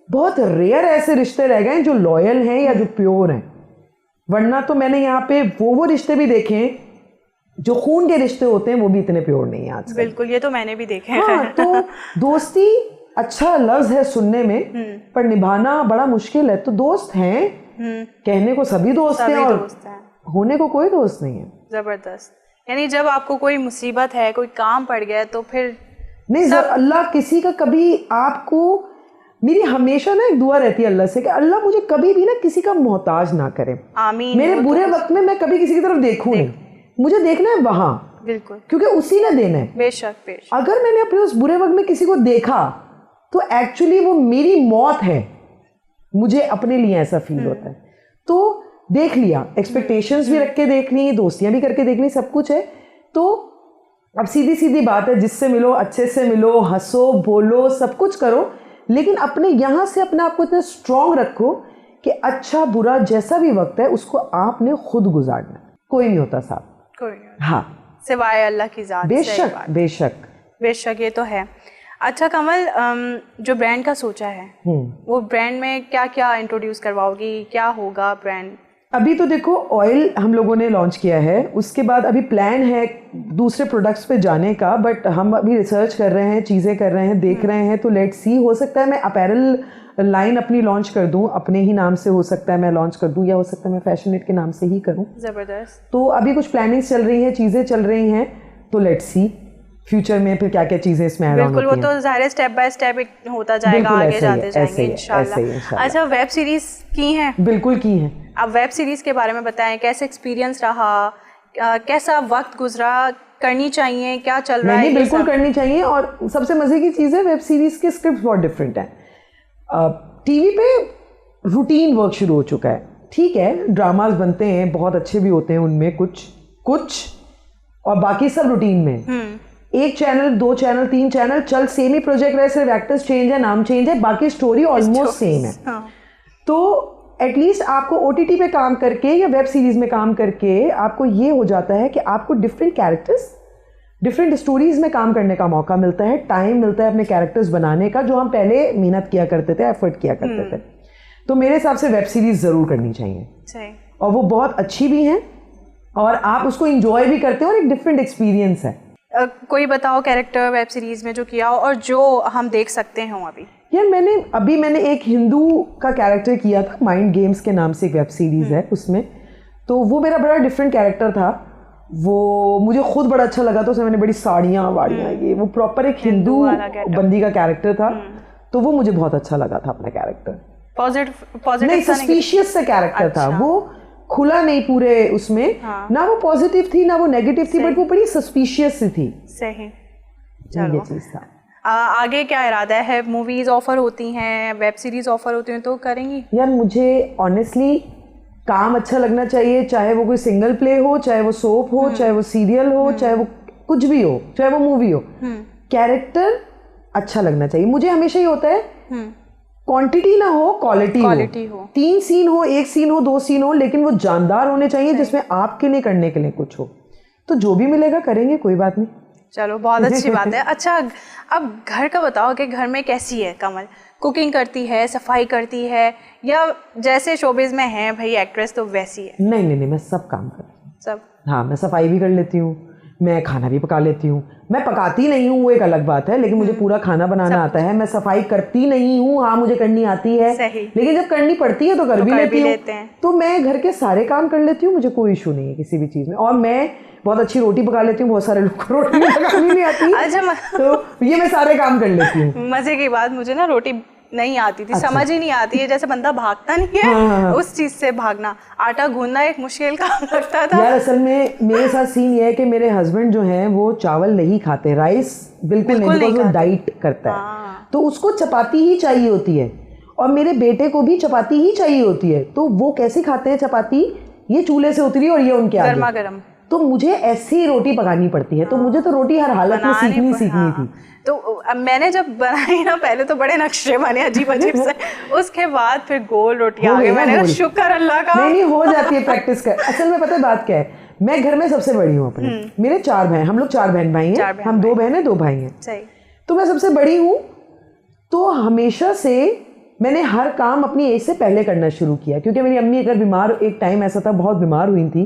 बहुत रेयर ऐसे रिश्ते रह गए जो लॉयल हैं या जो प्योर हैं। वरना तो मैंने यहाँ पे वो रिश्ते भी देखे हैं जो खून के रिश्ते होते हैं, वो भी इतने प्योर नहीं है आजकल। बिल्कुल, ये तो मैंने भी देखे हैं। हाँ, तो दोस्ती अच्छा लफ्ज है सुनने में, पर निभाना बड़ा मुश्किल है। तो दोस्त हैं, कहने को सभी दोस्त हैं और होने को कोई दोस्त नहीं है। जबरदस्त। यानी जब आपको कोई मुसीबत है, कोई काम पड़ गया तो फिर नहीं, अल्लाह किसी का कभी आपको, मेरी हमेशा ना एक दुआ रहती है अल्लाह से कि अल्लाह मुझे कभी भी ना किसी का मोहताज ना करे। आमीन। मेरे बुरे वक्त में मैं कभी किसी की तरफ देखूं नहीं, मुझे देखना है वहां, बिल्कुल, क्योंकि उसी ने देना है। बेशक। अगर मैंने अपने उस बुरे वक्त में किसी को देखा तो एक्चुअली वो मेरी मौत है, मुझे अपने लिए ऐसा फील होता है। तो देख लिया, एक्सपेक्टेशंस भी रख के देख ली, दोस्तियां भी करके देख ली, सब कुछ है। तो अब सीधी बात है, जिससे मिलो अच्छे से मिलो, हंसो बोलो, सब कुछ करो, लेकिन अपने यहाँ से अपने आप को इतना स्ट्रॉन्ग रखो कि अच्छा बुरा जैसा भी वक्त है उसको आपने खुद गुजारना। कोई नहीं होता साहब, कोई नहीं। हाँ, सिवाय अल्लाह की जात। बेशक ये तो है। अच्छा कमल, जो ब्रांड का सोचा है वो ब्रांड में क्या क्या इंट्रोड्यूस करवाओगी, क्या होगा ब्रांड? अभी तो देखो ऑयल हम लोगों ने लॉन्च किया है, उसके बाद अभी प्लान है दूसरे प्रोडक्ट्स पे जाने का, बट हम अभी रिसर्च कर रहे हैं, चीज़ें कर रहे हैं, देख रहे हैं। तो लेट्स सी, हो सकता है मैं अपैरल लाइन अपनी लॉन्च कर दूं, अपने ही नाम से हो सकता है मैं लॉन्च कर दूं, या हो सकता है मैं फैशनेट के नाम से ही करूं। ज़बरदस्त। तो अभी कुछ प्लानिंग्स चल रही हैं, चीज़ें चल रही हैं, तो लेट्स सी फ्यूचर में फिर क्या क्या चीज़ें इसमें ऐड ऑन होती हैं। बिल्कुल, वो तो ज़ाहिर स्टेप बाय स्टेप होता जाएगा, आगे जाते जाएंगे इंशाल्लाह। अच्छा, वेब सीरीज की हैं? बिल्कुल की हैं। अब वेब सीरीज के बारे में बताएं, कैसे एक्सपीरियंस रहा, कैसा वक्त गुजरा, करनी चाहिए, क्या चल रहा है? बिल्कुल करनी चाहिए। और सबसे मजे की चीज़ है, वेब सीरीज के स्क्रिप्ट बहुत डिफरेंट हैं। टीवी पे रूटीन वर्क शुरू हो चुका है, ठीक है, ड्रामाज बनते हैं, बहुत अच्छे भी होते हैं उनमें कुछ और बाकी सब रूटीन में। एक चैनल, 2 चैनल, 3 चैनल चल सेम ही प्रोजेक्ट रहे, सिर्फ एक्टर्स चेंज है, नाम चेंज है, बाकी स्टोरी ऑलमोस्ट सेम है। तो एटलीस्ट आपको OTT पे काम करके या वेब सीरीज में काम करके आपको ये हो जाता है कि आपको डिफरेंट कैरेक्टर्स, डिफरेंट स्टोरीज में काम करने का मौका मिलता है, टाइम मिलता है अपने कैरेक्टर्स बनाने का, जो हम पहले मेहनत किया करते थे, एफर्ट किया करते थे। तो मेरे हिसाब से वेब सीरीज जरूर करनी चाहिए, और वो बहुत अच्छी भी हैं और आप उसको इंजॉय भी करते हो और एक डिफरेंट एक्सपीरियंस है। कोई बताओ कैरेक्टर वेब सीरीज में जो किया हो और जो हम देख सकते हैं अभी? यार मैंने एक हिंदू का कैरेक्टर किया था, माइंड गेम्स के नाम से एक वेब सीरीज है उसमें, तो वो मेरा बड़ा डिफरेंट कैरेक्टर था, वो मुझे खुद बड़ा अच्छा लगा। तो उसमें मैंने बड़ी साड़ियाँ वाड़ियाँ, ये वो प्रॉपर एक हिंदू बंदी का कैरेक्टर था, तो वो मुझे बहुत अच्छा लगा था अपना कैरेक्टर। पॉजिटिव नहीं, सस्पिशियस सा कैरेक्टर था, वो खुला नहीं पूरे उसमें, ना वो पॉजिटिव थी ना वो नेगेटिव थी, बट वो बड़ी सस्पिशियस सी थी। सही, चलो, ये चीज़ था। आगे क्या इरादा है? मूवीज ऑफर होती हैं, वेब सीरीज ऑफर होती हैं, तो करेंगी? यार मुझे ऑनेस्टली काम अच्छा लगना चाहिए, चाहे वो कोई सिंगल प्ले हो, चाहे वो सोप हो, चाहे वो सीरियल हो, चाहे वो कुछ भी हो, चाहे वो मूवी हो, कैरेक्टर अच्छा लगना चाहिए। मुझे हमेशा ही होता है क्वांटिटी ना हो, क्वालिटी हो। 3 सीन हो, 1 सीन हो, 2 सीन हो, लेकिन वो जानदार होने चाहिए जिसमें आपके लिए करने के लिए कुछ हो। तो जो भी मिलेगा करेंगे, कोई बात नहीं। चलो, बहुत अच्छी बात है। अच्छा, अब घर का बताओ कि घर में कैसी है कमल? कुकिंग करती है, सफाई करती है, या जैसे शोबिज में है भाई एक्ट्रेस तो वैसी है? नहीं नहीं नहीं, मैं सब काम करती हूँ। सब? हाँ, मैं सफाई भी कर लेती हूँ, मैं खाना भी पका लेती हूँ। मैं पकाती नहीं हूँ वो एक अलग बात है, लेकिन मुझे पूरा खाना बनाना आता है। मैं सफाई करती नहीं हूँ, हाँ मुझे करनी आती है, लेकिन जब करनी पड़ती है तो कर भी लेती हूँ। तो मैं घर के सारे काम कर लेती हूँ, मुझे कोई इशू नहीं है किसी भी चीज़ में। और मैं बहुत अच्छी रोटी पका लेती हूँ, बहुत सारे लोग को रोटी पकानी नहीं आती। अच्छा, तो ये मैं सारे काम कर लेती हूँ। मजे की बात, मुझे ना रोटी नहीं आती थी। अच्छा। समझ ही नहीं आती है, जैसे बंदा भागता नहीं है। हाँ। उस चीज से भागना, आटा गूंदना एक मुश्किल काम लगता था। यार असल में मेरे साथ सीन ये है कि मेरे हस्बैंड जो हैं वो चावल नहीं खाते, राइस बिल्कुल नहीं, बिकॉज़ वो डाइट करता है। हाँ। तो उसको चपाती ही चाहिए होती है, और मेरे बेटे को भी चपाती ही चाहिए होती है। तो वो कैसे खाते हैं चपाती, ये चूल्हे से उतरी और ये उनके आगे गर्मा गर्म। तो मुझे ऐसी रोटी पकानी पड़ती है। तो मुझे तो रोटी हर हालत में सीखनी थी। तो अब मैंने जब बनाई ना, पहले तो बड़े नक्शे बने अजीब अजीब से, उसके बाद फिर गोल रोटी आ गई। मैंने कहा शुक्र अल्लाह का। नहीं हो जाती है प्रैक्टिस कर। असल में पता है बात क्या है, मैं घर में सबसे बड़ी हूँ अपने। मेरे 4 बहन, हम लोग 4 बहन भाई हैं। हम 2 बहन हैं 2 भाई हैं। सही। तो मैं सबसे बड़ी हूँ, तो हमेशा से मैंने हर काम अपनी एज से पहले करना शुरू किया, क्योंकि मेरी अम्मी अगर बीमार, एक टाइम ऐसा था बहुत बीमार हुई थी,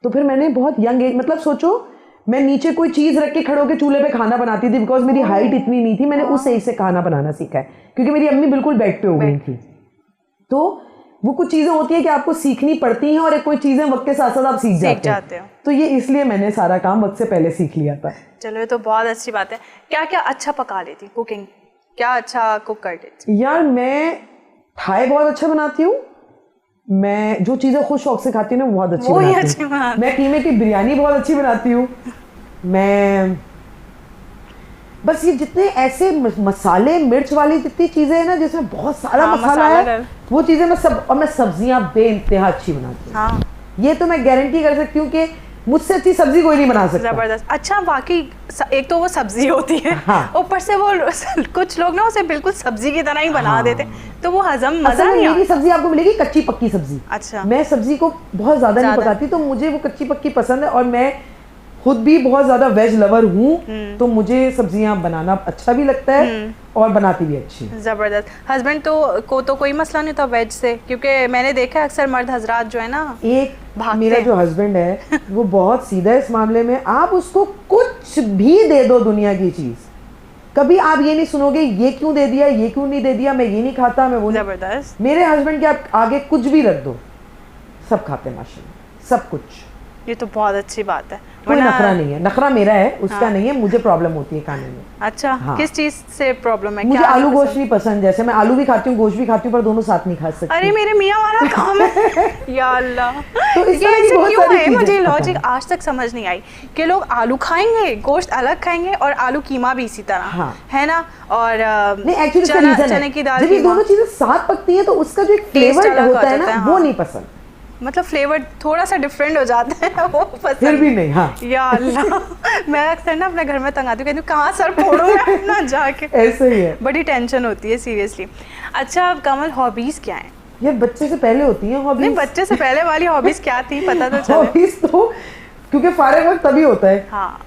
तो फिर मैंने बहुत यंग एज, मतलब सोचो मैं नीचे कोई चीज़ रख के खड़े होकर चूल्हे पे खाना बनाती थी, बिकॉज मेरी हाइट इतनी नहीं थी। मैंने उस एज से खाना बनाना सीखा है, क्योंकि मेरी अम्मी बिल्कुल बेड पे हो गई थी। तो वो कुछ चीज़ें होती है कि आपको सीखनी पड़ती हैं, और एक कोई चीज़ें वक्त के साथ साथ आप सीख जाते हो। तो ये इसलिए मैंने सारा काम वक्त से पहले सीख लिया था। चलो ये तो बहुत अच्छी बात है। क्या क्या अच्छा पका लेती कुकिंग, क्या अच्छा कुक कर लेती? यार मैं थाई बहुत अच्छा बनाती हूँ। मैं जो चीज़ें खुद शौक से खाती हूँ ना बहुत अच्छी बनाती हूँ। मैं कीमे की बिरयानी बहुत अच्छी बनाती हूँ। मैं बस ये जितने ऐसे मसाले मिर्च वाली जितनी चीज़ें हैं ना, जिसमें बहुत सारा मसाला है, वो चीज़ें मैं सब, और मैं सब्जियाँ बेइंतहा अच्छी बनाती हूँ। ये तो मैं गारंटी कर सकती हूँ कि मुझसे अच्छी सब्जी कोई नहीं बना सकता। जबरदस्त। अच्छा, बाकी एक तो वो सब्जी होती है, ऊपर से वो कुछ लोग ना उसे बिल्कुल सब्जी की तरह ही बना देते, तो वो हजम मजा नहीं आता। मेरी सब्जी आपको मिलेगी कच्ची पक्की सब्जी। अच्छा। मैं सब्जी को बहुत ज्यादा नहीं पकाती, तो मुझे वो कच्ची पक्की पसंद है, और मैं खुद भी बहुत ज्यादा वेज लवर हूँ, तो मुझे सब्जियां बनाना अच्छा भी लगता है और बनाती भी अच्छी। जबरदस्त। हस्बैंड को तो कोई मसला नहीं था वेज से, क्योंकि मैंने देखा है अक्सर मर्द हजरात जो है ना, एक मेरा जो हस्बैंड है वो बहुत सीधा है इस मामले में। आप उसको कुछ भी दे दो दुनिया की चीज, कभी आप ये नहीं सुनोगे ये क्यों दे दिया, ये क्यों नहीं दे दिया, मैं ये नहीं खाता, मैं वो। जबरदस्त। मेरे हस्बैंड के आप आगे कुछ भी रख दो, सब खाते हैं माशाल्लाह, सब कुछ। ये तो बहुत अच्छी बात है। कोई नखरा नहीं है, नखरा मेरा है, उसका नहीं है। मुझे प्रॉब्लम होती है खाने में। अच्छा। किस चीज से प्रॉब्लम है? मुझे आलू गोश्त नहीं पसंद। जैसे मैं आलू भी खाती हूँ, गोश्त भी खाती हूँ, पर दोनों साथ नहीं खा सकती। अरे मेरे मियाँ वाला काम है। या अल्लाह। तो ये क्यों है? मुझे लॉजिक आज तक समझ नहीं आई कि लोग आलू खाएंगे, गोश्त अलग खाएंगे, और आलू कीमा भी इसी तरह, है ना? और नहीं, एक्चुअली चने की दाल, जब ये दोनों चीजें साथ पकती है तो उसका जो एक फ्लेवर होता है ना, वो नहीं पसंद। मतलब फ्लेवर थोड़ा सा डिफरेंट हो जाता है, वो पसंद फिर भी नहीं। हाँ। या अल्लाह। मैं अक्सर ना अपने घर में तंग आती हूँ, कहती हूँ कहाँ सर फोड़ूंगा ना जाके। ऐसे ही है, बड़ी टेंशन होती है सीरियसली। अच्छा कमल, हॉबीज क्या है? यार बच्चे से पहले होती है हॉबीज। नहीं, बच्चे से पहले वाली हॉबीज क्या थी पता तो चले। हॉबीज तो क्योंकि फारिग वक्त तभी होता है। हाँ।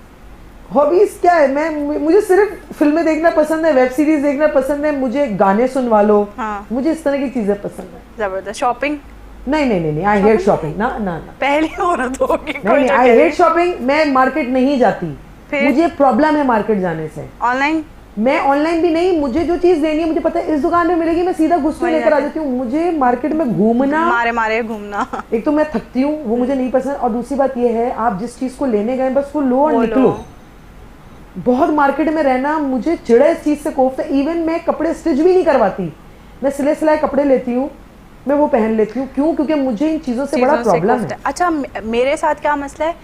हॉबीज क्या है, मुझे सिर्फ फिल्में देखना पसंद है, वेब सीरीज देखना पसंद है, मुझे गाने सुनवा लो। हाँ। मुझे इस तरह की चीजें पसंद है। जबरदस्त। शॉपिंग? नहीं, आई हेट शॉपिंग। ना पहली औरत होगी। नहीं, आई हेट शॉपिंग। मैं मार्केट नहीं जाती, मुझे प्रॉब्लम है मार्केट जाने से। ऑनलाइन? मैं ऑनलाइन भी नहीं। मुझे जो चीज लेनी है, मुझे पता है इस दुकान में मिलेगी, मैं सीधा घुस के लेकर आ जाती हूँ। मुझे मार्केट में घूमना, मारे घूमना, एक तो मैं थकती हूँ, वो मुझे नहीं पसंद। और दूसरी बात ये है, आप जिस चीज को लेने गए बस वो लो और निकलो। बहुत मार्केट में रहना मुझे चिढ़ा इस चीज से, कोफ्ता। इवन मैं कपड़े स्टिच भी नहीं करवाती, मैं सिले सिलाए कपड़े लेती हूँ, मैं वो पहन लेती हूँ। क्यों? क्योंकि मुझे इन चीजों से बड़ा प्रॉब्लम है। अच्छा, मेरे साथ क्या मसला है,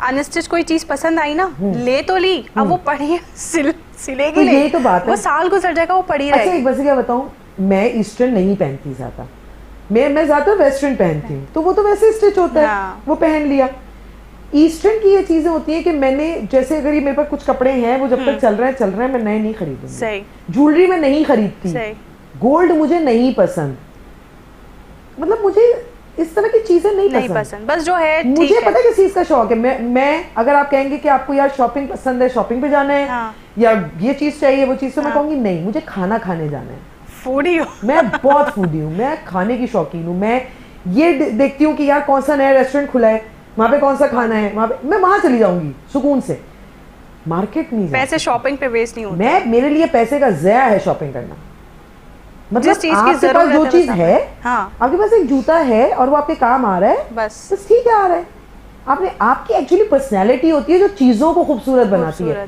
अनस्टिच कोई चीज पसंद आई ना, ले तो ली, अब वो पड़ी सिलेगी नहीं, यही तो बात है, वो साल गुजर जाएगा, वो पड़ी रहेगी। अच्छा एक बात क्या बताऊँ, मैं ईस्टर्न नहीं पहनती ज्यादा, मैं ज्यादा वेस्टर्न पहनती हूँ, तो वो तो वैसे स्टिच होता है, वो पहन लिया। ईस्टर्न की ये चीजें होती है कि मैंने, जैसे अगर ये मेरे पास कुछ कपड़े हैं, वो जब तक चल रहे हैं, मैं नए नहीं खरीदूंगी। सही। ज्वेलरी में नहीं खरीदती, गोल्ड मुझे नहीं पसंद, मतलब मुझे इस तरह की चीजें नहीं पसंद। बस जो है मुझे पता है किस चीज का शौक है। मैं अगर आप कहेंगे कि आपको यार शॉपिंग पसंद है, शॉपिंग पे जाना है, या ये चीज चाहिए वो चीज, तो मैं कहूंगी नहीं, मुझे खाना खाने जाना है। फूडी हो? मैं बहुत फूडी हूँ, मैं खाने की शौकीन हूँ। मैं ये देखती हूँ कि यार कौन सा नया रेस्टोरेंट खुला है, वहाँ पे कौन सा खाना है, वहाँ पे मैं वहाँ चली जाऊंगी सुकून से, मार्केट नहीं जाती। पैसे शॉपिंग पे वेस्ट नहीं होते। मैं, मेरे लिए पैसे का ज़या है शॉपिंग करना। मतलब जिस चीज की आपके पास जो जरूरत चीज है, हाँ, आपके पास एक जूता है और वो आपके काम आ रहा है, बस ठीक है, आ रहा है। आपने, आपकी एक्चुअली पर्सनैलिटी होती है जो चीजों को खूबसूरत बनाती है।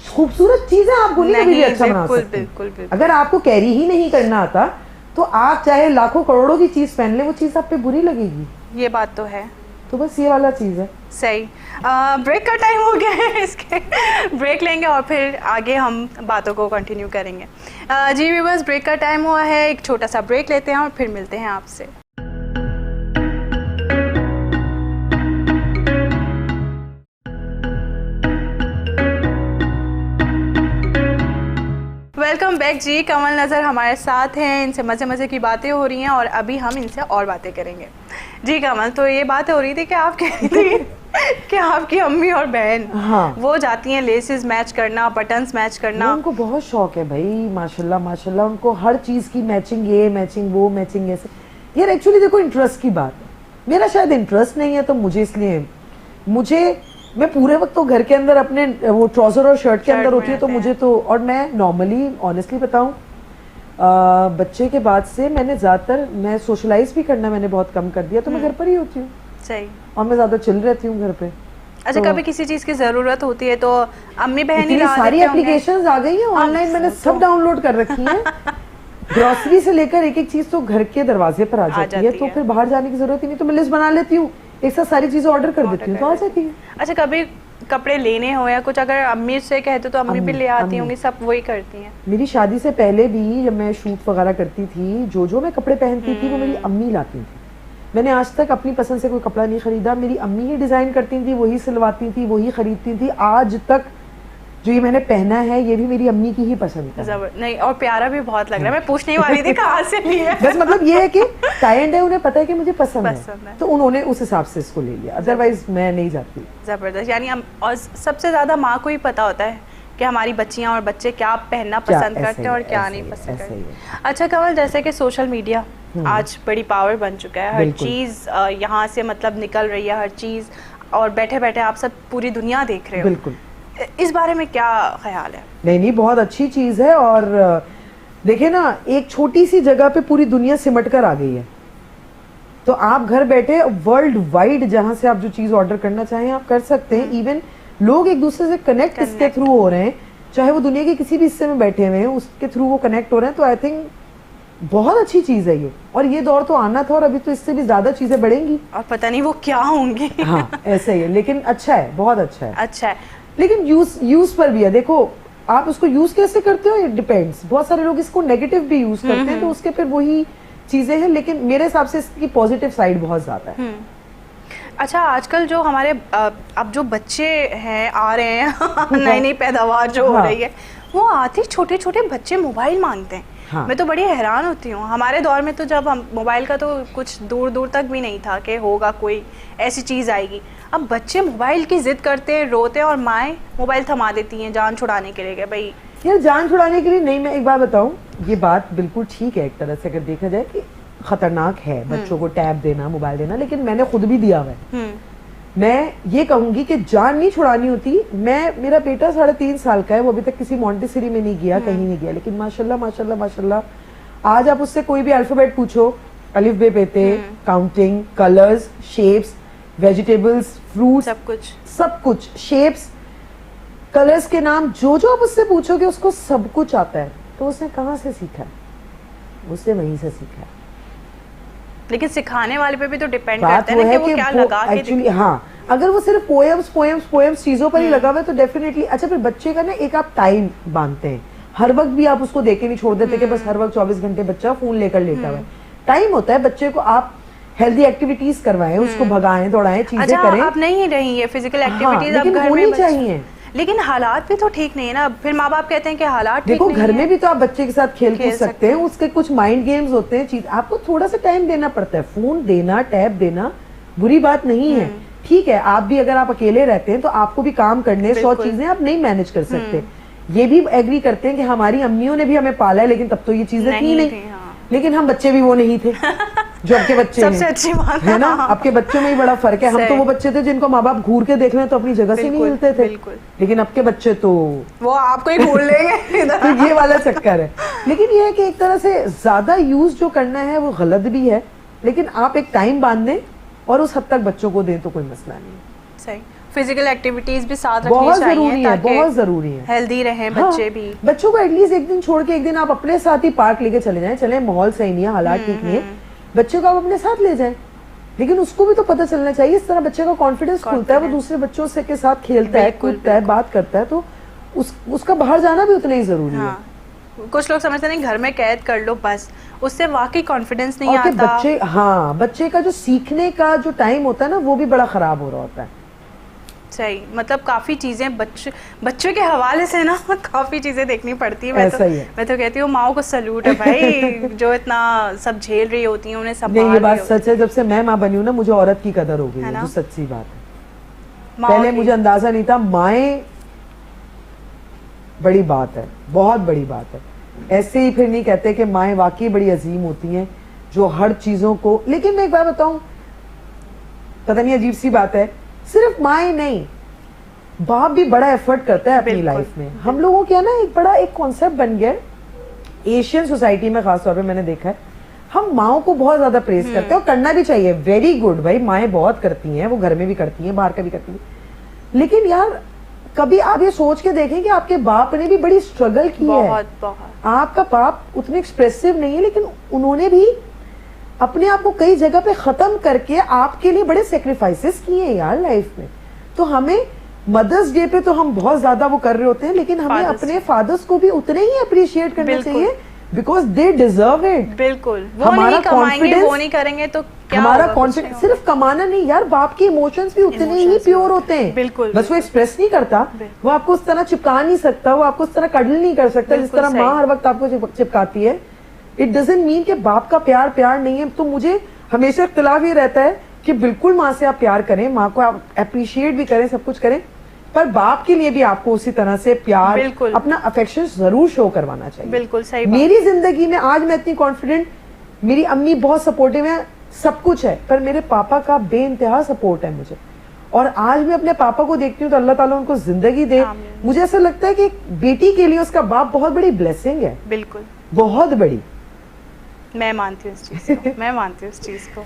खूबसूरत चीजें आपको नहीं कभी भी अच्छा बना सकती। बिल्कुल। अगर आपको कैरी ही नहीं करना आता तो आप चाहे लाखों करोड़ों की चीज पहन ले, वो चीज आप पे बुरी लगेगी। ये बात तो है। तो बस ये वाला चीज है। सही। ब्रेक का टाइम हो गया है, इसके ब्रेक लेंगे और फिर आगे हम बातों को कंटिन्यू करेंगे। जी व्यूअर्स, ब्रेक का टाइम हुआ है, एक छोटा सा ब्रेक लेते हैं और फिर मिलते हैं आपसे। वेलकम बैक जी। कमल नज़र हमारे साथ हैं, इनसे मज़े मज़े की बातें हो रही हैं और अभी हम इनसे और बातें करेंगे। जी कमल, तो ये बात हो रही थी कि आप कह रही थी कि आपकी अम्मी और बहन, हाँ, वो जाती हैं लेसेस मैच करना, बटन्स मैच करना। उनको बहुत शौक है भाई, माशाल्लाह माशाल्लाह, उनको हर चीज की मैचिंग, ये मैचिंग वो मैचिंग ऐसे। यार एक्चुअली देखो, इंटरेस्ट की बात है। मेरा शायद इंटरेस्ट नहीं है तो मुझे, इसलिए मैं पूरे वक्त तो घर के अंदर अपने वो ट्राउजर और शर्ट के अंदर होती है, तो मुझे तो, और मैं नॉर्मली ऑनेस्टली बताऊं, बच्चे के बाद से मैंने ज्यादातर, मैं सोशलाइज भी करना मैंने बहुत कम कर दिया, तो मैं घर पर ही होती हूँ। सही। और मैं ज्यादा चिल रहती हूँ घर पे। अच्छा, तो कभी किसी चीज की जरूरत होती है तो अम्मी बहन ही ला सारी देते होंगे। एप्लीकेशंस आ गई हैं ऑनलाइन, मैंने सब डाउनलोड कर रखी हैं। ग्रोसरी से लेकर एक एक चीज तो घर के दरवाजे पर आ जाती है, तो फिर बाहर जाने की जरूरत ही नहीं। तो मैं लिस्ट बना लेती हूँ, एक साथ सारी चीजें ऑर्डर कर देती हूँ, तो आ जाती है। अच्छा, कभी कपड़े लेने हो या कुछ अगर अम्मी से कहते तो अम्मी भी ले आती होंगी, सब वही करती हैं? मेरी शादी से पहले भी जब मैं शूट वगैरह करती थी, जो मैं कपड़े पहनती थी वो मेरी अम्मी लाती थी। मैंने आज तक अपनी पसंद से कोई कपड़ा नहीं खरीदा, मेरी अम्मी ही डिजाइन करती थी, वही सिलवाती थी, वही खरीदती थी। आज तक जो ये मैंने पहना है, ये भी मेरी अम्मी की ही पसंद है। नहीं, और प्यारा भी बहुत लग रहा है। मैं पूछने वाली थी कहाँ से लिया। बस मतलब ये है कि टाइम है, उन्हें पता है कि मुझे पसंद है, तो उन्होंने उस हिसाब से इसको ले लिया, अदरवाइज मैं नहीं जाती। जबरदस्त। यानी और सबसे ज्यादा माँ को ही पता होता है कि हमारी बच्चियाँ और बच्चे क्या पहनना पसंद करते हैं और क्या नहीं पसंद करते। अच्छा कमल, जैसे कि सोशल मीडिया आज बड़ी पावर बन चुका है, हर चीज यहाँ से मतलब निकल रही है, हर चीज, और बैठे बैठे आप सब पूरी दुनिया देख रहे हो। बिल्कुल। इस बारे में क्या ख्याल है? नहीं, बहुत अच्छी चीज है। और देखिए ना, एक छोटी सी जगह पे पूरी दुनिया सिमट कर आ गई है, तो आप घर बैठे वर्ल्ड वाइड जहां से आप जो चीज ऑर्डर करना चाहें आप कर सकते हैं। इवन लोग एक दूसरे से कनेक्ट इसके थ्रू हो रहे हैं, चाहे वो दुनिया के किसी भी हिस्से में बैठे हुए हैं, उसके थ्रू वो कनेक्ट हो रहे हैं। तो आई थिंक बहुत अच्छी चीज है ये, और ये दौर तो आना था, और अभी तो इससे भी ज्यादा चीजें बढ़ेंगी, और पता नहीं वो क्या होंगी। हाँ ऐसे ही है, लेकिन अच्छा है, बहुत अच्छा है। अच्छा है, लेकिन यूज पर भी है। देखो, आप उसको यूज कैसे करते हो, इट डिपेंड्स। बहुत सारे लोग इसको नेगेटिव भी यूज करते हैं, तो उसके फिर वही चीजें हैं, लेकिन मेरे हिसाब से इसकी पॉजिटिव साइड बहुत ज्यादा है। अच्छा, आजकल जो हमारे अब जो बच्चे हैं आ रहे हैं नई नई पैदावार जो हो रही है, वो आते छोटे छोटे बच्चे मोबाइल मांगते हैं। हाँ। मैं तो बड़ी हैरान होती हूँ। हमारे दौर में तो जब हम मोबाइल का तो कुछ दूर दूर तक भी नहीं था कि होगा कोई ऐसी चीज़ आएगी। अब बच्चे मोबाइल की जिद करते हैं, रोते हैं, और माएँ मोबाइल थमा देती हैं जान छुड़ाने के लिए। भाई यार, जान छुड़ाने के लिए नहीं, मैं एक बात बताऊँ, ये बात बिल्कुल ठीक है एक तरह से, अगर देखा जाए कि खतरनाक है बच्चों को टैब देना, मोबाइल देना, लेकिन मैंने खुद भी दिया हुआ है। मैं ये कहूंगी कि जान नहीं छुड़ानी होती। मेरा बेटा 3.5 साल का है, वो अभी तक किसी मॉन्टेसरी में नहीं गया, कहीं नहीं गया, लेकिन माशाल्लाह माशाल्लाह माशाल्लाह आज आप उससे कोई भी अल्फाबेट पूछो, अलिफ बे पेते, counting, colours, shapes, vegetables, fruits, सब कुछ शेप्स, कलर्स के नाम, जो आप उससे पूछोगे उसको सब कुछ आता है। तो उसने कहाँ से सीखा? उसने वहीं से सीखा है। लेकिन सिखाने वाले पे भी तो डिपेंड करता है ना कि वो क्या लगा के एक्चुअली। हाँ, अगर वो सिर्फ पोएम्स चीजों पर ही लगा हुआ है तो डेफिनेटली। अच्छा, फिर बच्चे का ना एक आप टाइम बांधते हैं, हर वक्त भी आप उसको देके नहीं छोड़ देते कि बस हर वक्त 24 घंटे बच्चा फोन लेकर लेटा हुआ है। टाइम होता है, बच्चे को आप हेल्दी एक्टिविटीज करवाएं, उसको भगाएं, दौड़ाएं, चीजें करें। आप नहीं रही है फिजिकल एक्टिविटीज, अब घर में चाहिए, लेकिन हालात भी तो ठीक नहीं है ना। फिर माँ बाप कहते हैं कि हालात देखो, घर में भी तो आप बच्चे के साथ खेल कूद सकते हैं, उसके कुछ माइंड गेम्स होते हैं, चीज आपको थोड़ा सा टाइम देना पड़ता है। फोन देना, टैब देना बुरी बात नहीं है, ठीक है। आप भी अगर आप अकेले रहते हैं तो आपको भी काम करने 100 चीजें आप नहीं मैनेज कर सकते, ये भी एग्री करते हैं कि हमारी अम्मियों ने भी हमें पाला है, लेकिन तब तो ये चीजें थी नहीं। हाँ। लेकिन हम बच्चे भी वो नहीं थे जो आपके बच्चे सबसे अच्छी बात है ना। आपके बच्चों में ही बड़ा फर्क है। हम तो वो बच्चे थे जिनको माँ बाप घूर के देख लें तो अपनी जगह से नहीं हिलते थे, लेकिन अब के बच्चे तो वो आपको ही घूर लेंगे। तो ये वाला चक्कर है। लेकिन ये है कि एक तरह से ज्यादा यूज जो करना है वो गलत भी है, लेकिन आप एक टाइम बांध दें और उस हद तक बच्चों को दें तो कोई मसला नहीं है। सही। फिजिकल एक्टिविटीज भी साथ रखनी बहुत चाहिए, जरूरी है, बहुत जरूरी है। हेल्दी रहे हाँ, बच्चे भी। बच्चों को एटलीस्ट एक दिन छोड़ के एक दिन आप अपने साथ ही पार्क लेके चले जाएं। चले माहौल सही नहीं है, हालात ठीक नहीं है, बच्चे को आप अपने साथ ले जाएं। लेकिन उसको भी तो पता चलना चाहिए, इस तरह बच्चे का कॉन्फिडेंस खुलता है, वो दूसरे बच्चों से के साथ खेलता है, कूदता है, बात करता है, तो उसका बाहर जाना भी उतना ही जरूरी है। कुछ लोग समझते नहीं घर में कैद कर लो बस, उससे वाकई कॉन्फिडेंस नहीं आता। बच्चे, हाँ, बच्चे का जो सीखने का जो टाइम होता है ना वो भी बड़ा खराब हो रहा होता है। सही, मतलब काफी चीजें बच्चे के हवाले से ना काफी चीजें देखनी पड़ती है। मैं तो कहती हूँ माओ को सैल्यूट है भाई जो इतना सब झेल रही होती हैं, उन्हें संभाल रही होती है। ये बात सच है, जब से मैं माँ बनी हूँ ना मुझे औरत की कदर हो गई है, जो सच्ची बात है। पहले मुझे अंदाजा नहीं था, माएँ बड़ी बात है, बहुत बड़ी बात है। ऐसे ही फिर नहीं कहते कि माएँ वाकई बड़ी अजीम होती हैं जो हर चीजों को। लेकिन मैं एक बात बताऊं, पता नहीं अजीब सी बात है, सिर्फ माएँ नहीं, बाप भी बड़ा एफर्ट करता है अपनी लाइफ में। हम लोगों के ना एक बड़ा एक कॉन्सेप्ट बन गया एशियन सोसाइटी में, खासतौर पे मैंने देखा है, हम माओ को बहुत ज्यादा प्रेज करते हैं और करना भी चाहिए। वेरी गुड भाई, माएँ बहुत करती हैं, वो घर में भी करती हैं, बाहर का भी करती हैं। लेकिन यार कभी आप ये सोच के देखें कि आपके बाप ने भी बड़ी स्ट्रगल की है। आपका बाप उतने एक्सप्रेसिव नहीं है, लेकिन उन्होंने भी अपने आप को कई जगह पे खत्म करके आपके लिए बड़े सेक्रीफाइसेस किए हैं यार लाइफ में। तो हमें मदर्स डे पे तो हम बहुत ज्यादा वो कर रहे होते हैं, लेकिन हमें अपने फादर्स को भी उतने ही अप्रिशिएट करना चाहिए, बिकॉज दे डिजर्व इट। बिल्कुल, हमारा कॉन्फिडेंस, वो नहीं करेंगे तो क्या हमारा कॉन्फिडेंस, सिर्फ कमाना नहीं यार, बाप के इमोशंस भी उतने ही प्योर होते हैं। बिल्कुल, बस वो एक्सप्रेस नहीं करता, वो आपको उस तरह चिपका नहीं सकता, वो आपको उस तरह कडल नहीं कर सकता जिस तरह माँ हर वक्त आपको चिपकाती है। इट डजंट मीन कि बाप का प्यार प्यार नहीं है। तो मुझे हमेशा इख्तिलाफ ये रहता है कि बिल्कुल माँ से आप प्यार करें, माँ को आप अप्रिशिएट भी करें, सब कुछ करें, पर बाप के लिए भी आपको उसी तरह से प्यार, अपना अफेक्शन जरूर शो करवाना चाहिए। बिल्कुल सही। मेरी जिंदगी में आज मैं इतनी कॉन्फिडेंट, मेरी अम्मी बहुत सपोर्टिव है, सब कुछ है, पर मेरे पापा का बेइंतहा सपोर्ट है मुझे। और आज मैं अपने पापा को देखती हूँ तो अल्लाह ताला उनको जिंदगी दे। मुझे ऐसा लगता है कि बेटी के लिए उसका बाप बहुत बड़ी ब्लेसिंग है। बिल्कुल, बहुत बड़ी। मैं मानती हूँ इस चीज को, मैं मानती हूँ इस चीज को।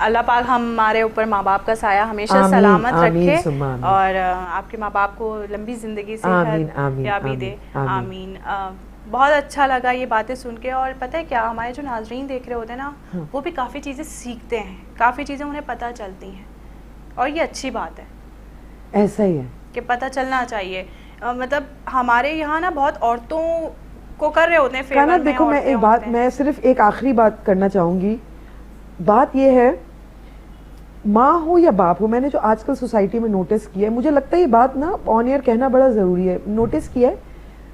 अल्लाह पाक हमारे ऊपर माँ बाप का साया हमेशा सलामत रखे और आपके माँ बाप को लंबी जिंदगी से याबी दे। आमीन। बहुत अच्छा लगा ये बातें सुन के। और पता है क्या, हमारे जो नाजरीन देख रहे होते हैं ना, वो भी काफ़ी चीज़ें सीखते हैं, काफ़ी चीज़ें उन्हें पता चलती हैं, और ये अच्छी बात है। ऐसा ही है कि पता चलना चाहिए। मतलब हमारे यहाँ ना बहुत औरतों को कर रहे होते हैं फेवर में। देखो मैं एक बात, मैं सिर्फ एक आखिरी बात करना चाहूंगी। बात ये है, माँ हो या बाप हो, मैंने जो आजकल सोसाइटी में नोटिस किया है, मुझे लगता है ये बात ना ऑन एयर कहना बड़ा जरूरी है, नोटिस किया है।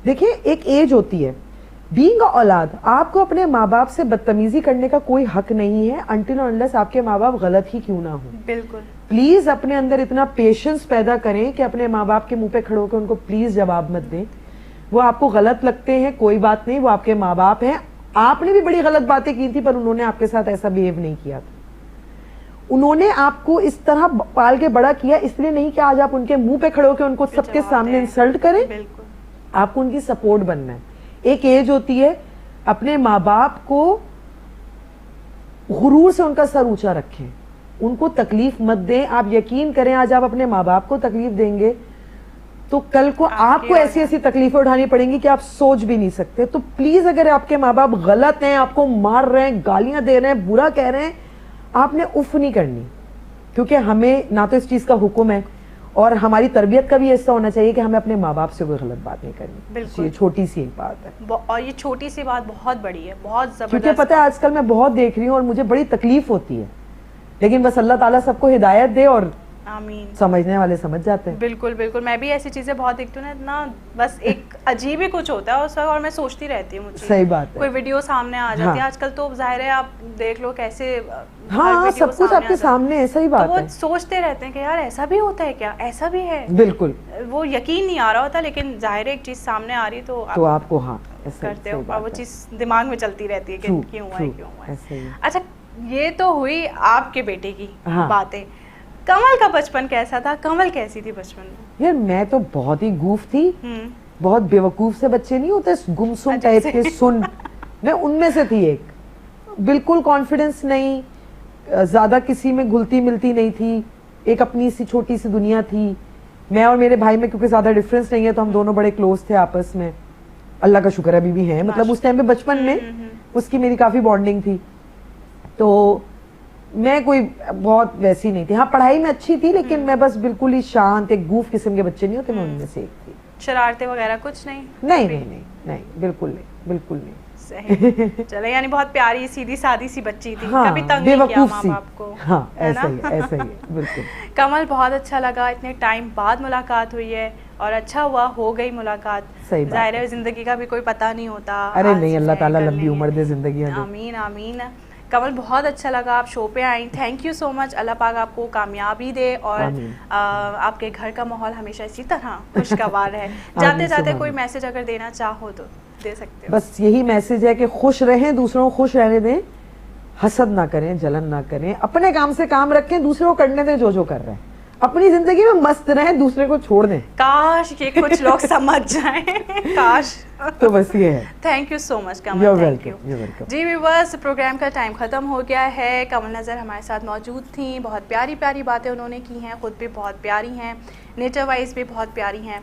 देखिए एक एज होती है, बीइंग औलाद, आपको अपने माँ बाप से बदतमीजी करने का कोई हक नहीं है अनटिल अनलेस आपके माँ बाप गलत ही क्यों ना हो। बिल्कुल। प्लीज अपने अंदर इतना पेशेंस पैदा करें कि अपने माँ बाप के मुंह पे खड़े होकर उनको प्लीज जवाब मत दें। वो आपको गलत लगते हैं, कोई बात नहीं, वो आपके माँ बाप हैं। आपने भी बड़ी गलत बातें की थी पर उन्होंने आपके साथ ऐसा बिहेव नहीं किया था। उन्होंने आपको इस तरह पाल के बड़ा किया, इसलिए नहीं कि आज आप उनके मुंह पे खड़े होकर उनको सबके सामने इंसल्ट करें। आपको उनकी सपोर्ट बनना है। एक एज होती है, अपने माँ बाप को गुरूर से उनका सर ऊंचा रखें, उनको तकलीफ मत दें। आप यकीन करें, आज आप अपने माँ बाप को तकलीफ देंगे तो कल को आपको ऐसी ऐसी तकलीफें उठानी पड़ेंगी कि आप सोच भी नहीं सकते। तो प्लीज अगर आपके माँ बाप गलत हैं, आपको मार रहे हैं, गालियां दे रहे हैं, बुरा कह रहे हैं, आपने उफ नहीं करनी, क्योंकि हमें ना तो इस चीज का हुक्म है और हमारी तरबियत का भी ऐसा होना चाहिए कि हमें अपने माँ बाप से कोई गलत बात नहीं करनी। बिल्कुल, ये छोटी सी एक बात है और ये छोटी सी बात बहुत बड़ी है, बहुत जबरदस्त। क्योंकि पता है आजकल मैं बहुत देख रही हूँ और मुझे बड़ी तकलीफ होती है, लेकिन बस अल्लाह ताला सबको हिदायत दे और आमीन। समझने वाले समझ जाते हैं। बिल्कुल बिल्कुल, मैं भी ऐसी चीजें बहुत देखती हूँ ना, बस एक अजीब ही कुछ होता है उस वक्त, और मैं सोचती रहती हूँ मुझे सही बात है। कोई वीडियो सामने आ जाती है। हाँ। आजकल तो जाहिर है आप देख लो कैसे हाँ, सब कुछ आपके सामने है। सही बात है। है। तो वो सोचते रहते हैं कि यार ऐसा भी होता है क्या, ऐसा भी है। बिल्कुल, वो यकीन नहीं आ रहा होता, लेकिन जाहिर है एक चीज सामने आ रही तो आपको हाँ करते हो, और वो चीज दिमाग में चलती रहती है कि क्यों हुआ है, क्यों हुआ है। अच्छा, ये तो हुई आपके बेटे की बातें। कमल का बचपन कैसा था? कमल कैसी थी बचपन में? यार मैं तो बहुत ही गूफ थी। बहुत बेवकूफ से बच्चे नहीं होते, गुमसुम टाइप के, सुन मैं उनमें से थी एक। बिल्कुल कॉन्फिडेंस नहीं, ज्यादा किसी में घुलती मिलती नहीं थी, एक अपनी सी छोटी सी दुनिया थी। मैं और मेरे भाई में क्योंकि ज्यादा डिफरेंस नहीं है तो हम दोनों बड़े क्लोज थे आपस में, अल्लाह का शुक्र अभी भी है। मतलब उस टाइम पे बचपन में उसकी मेरी काफी बॉन्डिंग थी। तो मैं कोई बहुत वैसी नहीं थी। हाँ, पढ़ाई में अच्छी थी, लेकिन मैं बस बिल्कुल ही शांत, एक गूफ किस्म के बच्चे नहीं होते, मैं उनमें से एक थी। शरारतें वगैरह कुछ नहीं? नहीं नहीं नहीं नहीं, बिल्कुल नहीं, बिल्कुल नहीं। सही। चले, यानी बहुत प्यारी सीधी सादी सी बच्ची थी। हाँ, कभी तंग नहीं किया माँ बाप को? हाँ, ऐसा ही है, बिल्कुल। कमल, बहुत अच्छा लगा, इतने टाइम बाद मुलाकात हुई है, और अच्छा हुआ हो गई मुलाकात। जाहिर है जिंदगी का भी कोई पता नहीं होता। अरे नहीं, अल्लाह ताला लंबी उम्र दे, जिंदगी दे। आमीन आमीन। कमल, बहुत अच्छा लगा आप शो पे आई, थैंक यू सो मच। अल्लाह पाक आपको कामयाबी दे और आपके घर का माहौल हमेशा इसी तरह खुशगवार है। जाते जाते कोई मैसेज अगर देना चाहो तो दे सकते हो। बस यही मैसेज है कि खुश रहें, दूसरों को खुश रहने दें, हसद ना करें, जलन ना करें, अपने काम से काम रखें, दूसरों को करने दें जो कर रहे हैं, अपनी जिंदगी में मस्त रहें, दूसरे को छोड़ दें। काश ये कुछ लोग समझ जाएं, काश। तो बस ये है। Thank you so much Kamal, thank you. जी व्यूअर्स, प्रोग्राम का टाइम ख़त्म हो गया है। कमल नज़र हमारे साथ मौजूद थी, बहुत प्यारी प्यारी बातें उन्होंने की हैं, ख़ुद भी बहुत प्यारी हैं, नेचर वाइज भी बहुत प्यारी हैं।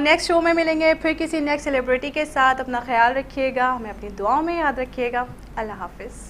नेक्स्ट शो में मिलेंगे फिर किसी नेक्स्ट सेलिब्रिटी के साथ। अपना ख्याल रखिएगा, हमें अपनी दुआओं में याद रखिएगा। अल्लाह हाफिज़।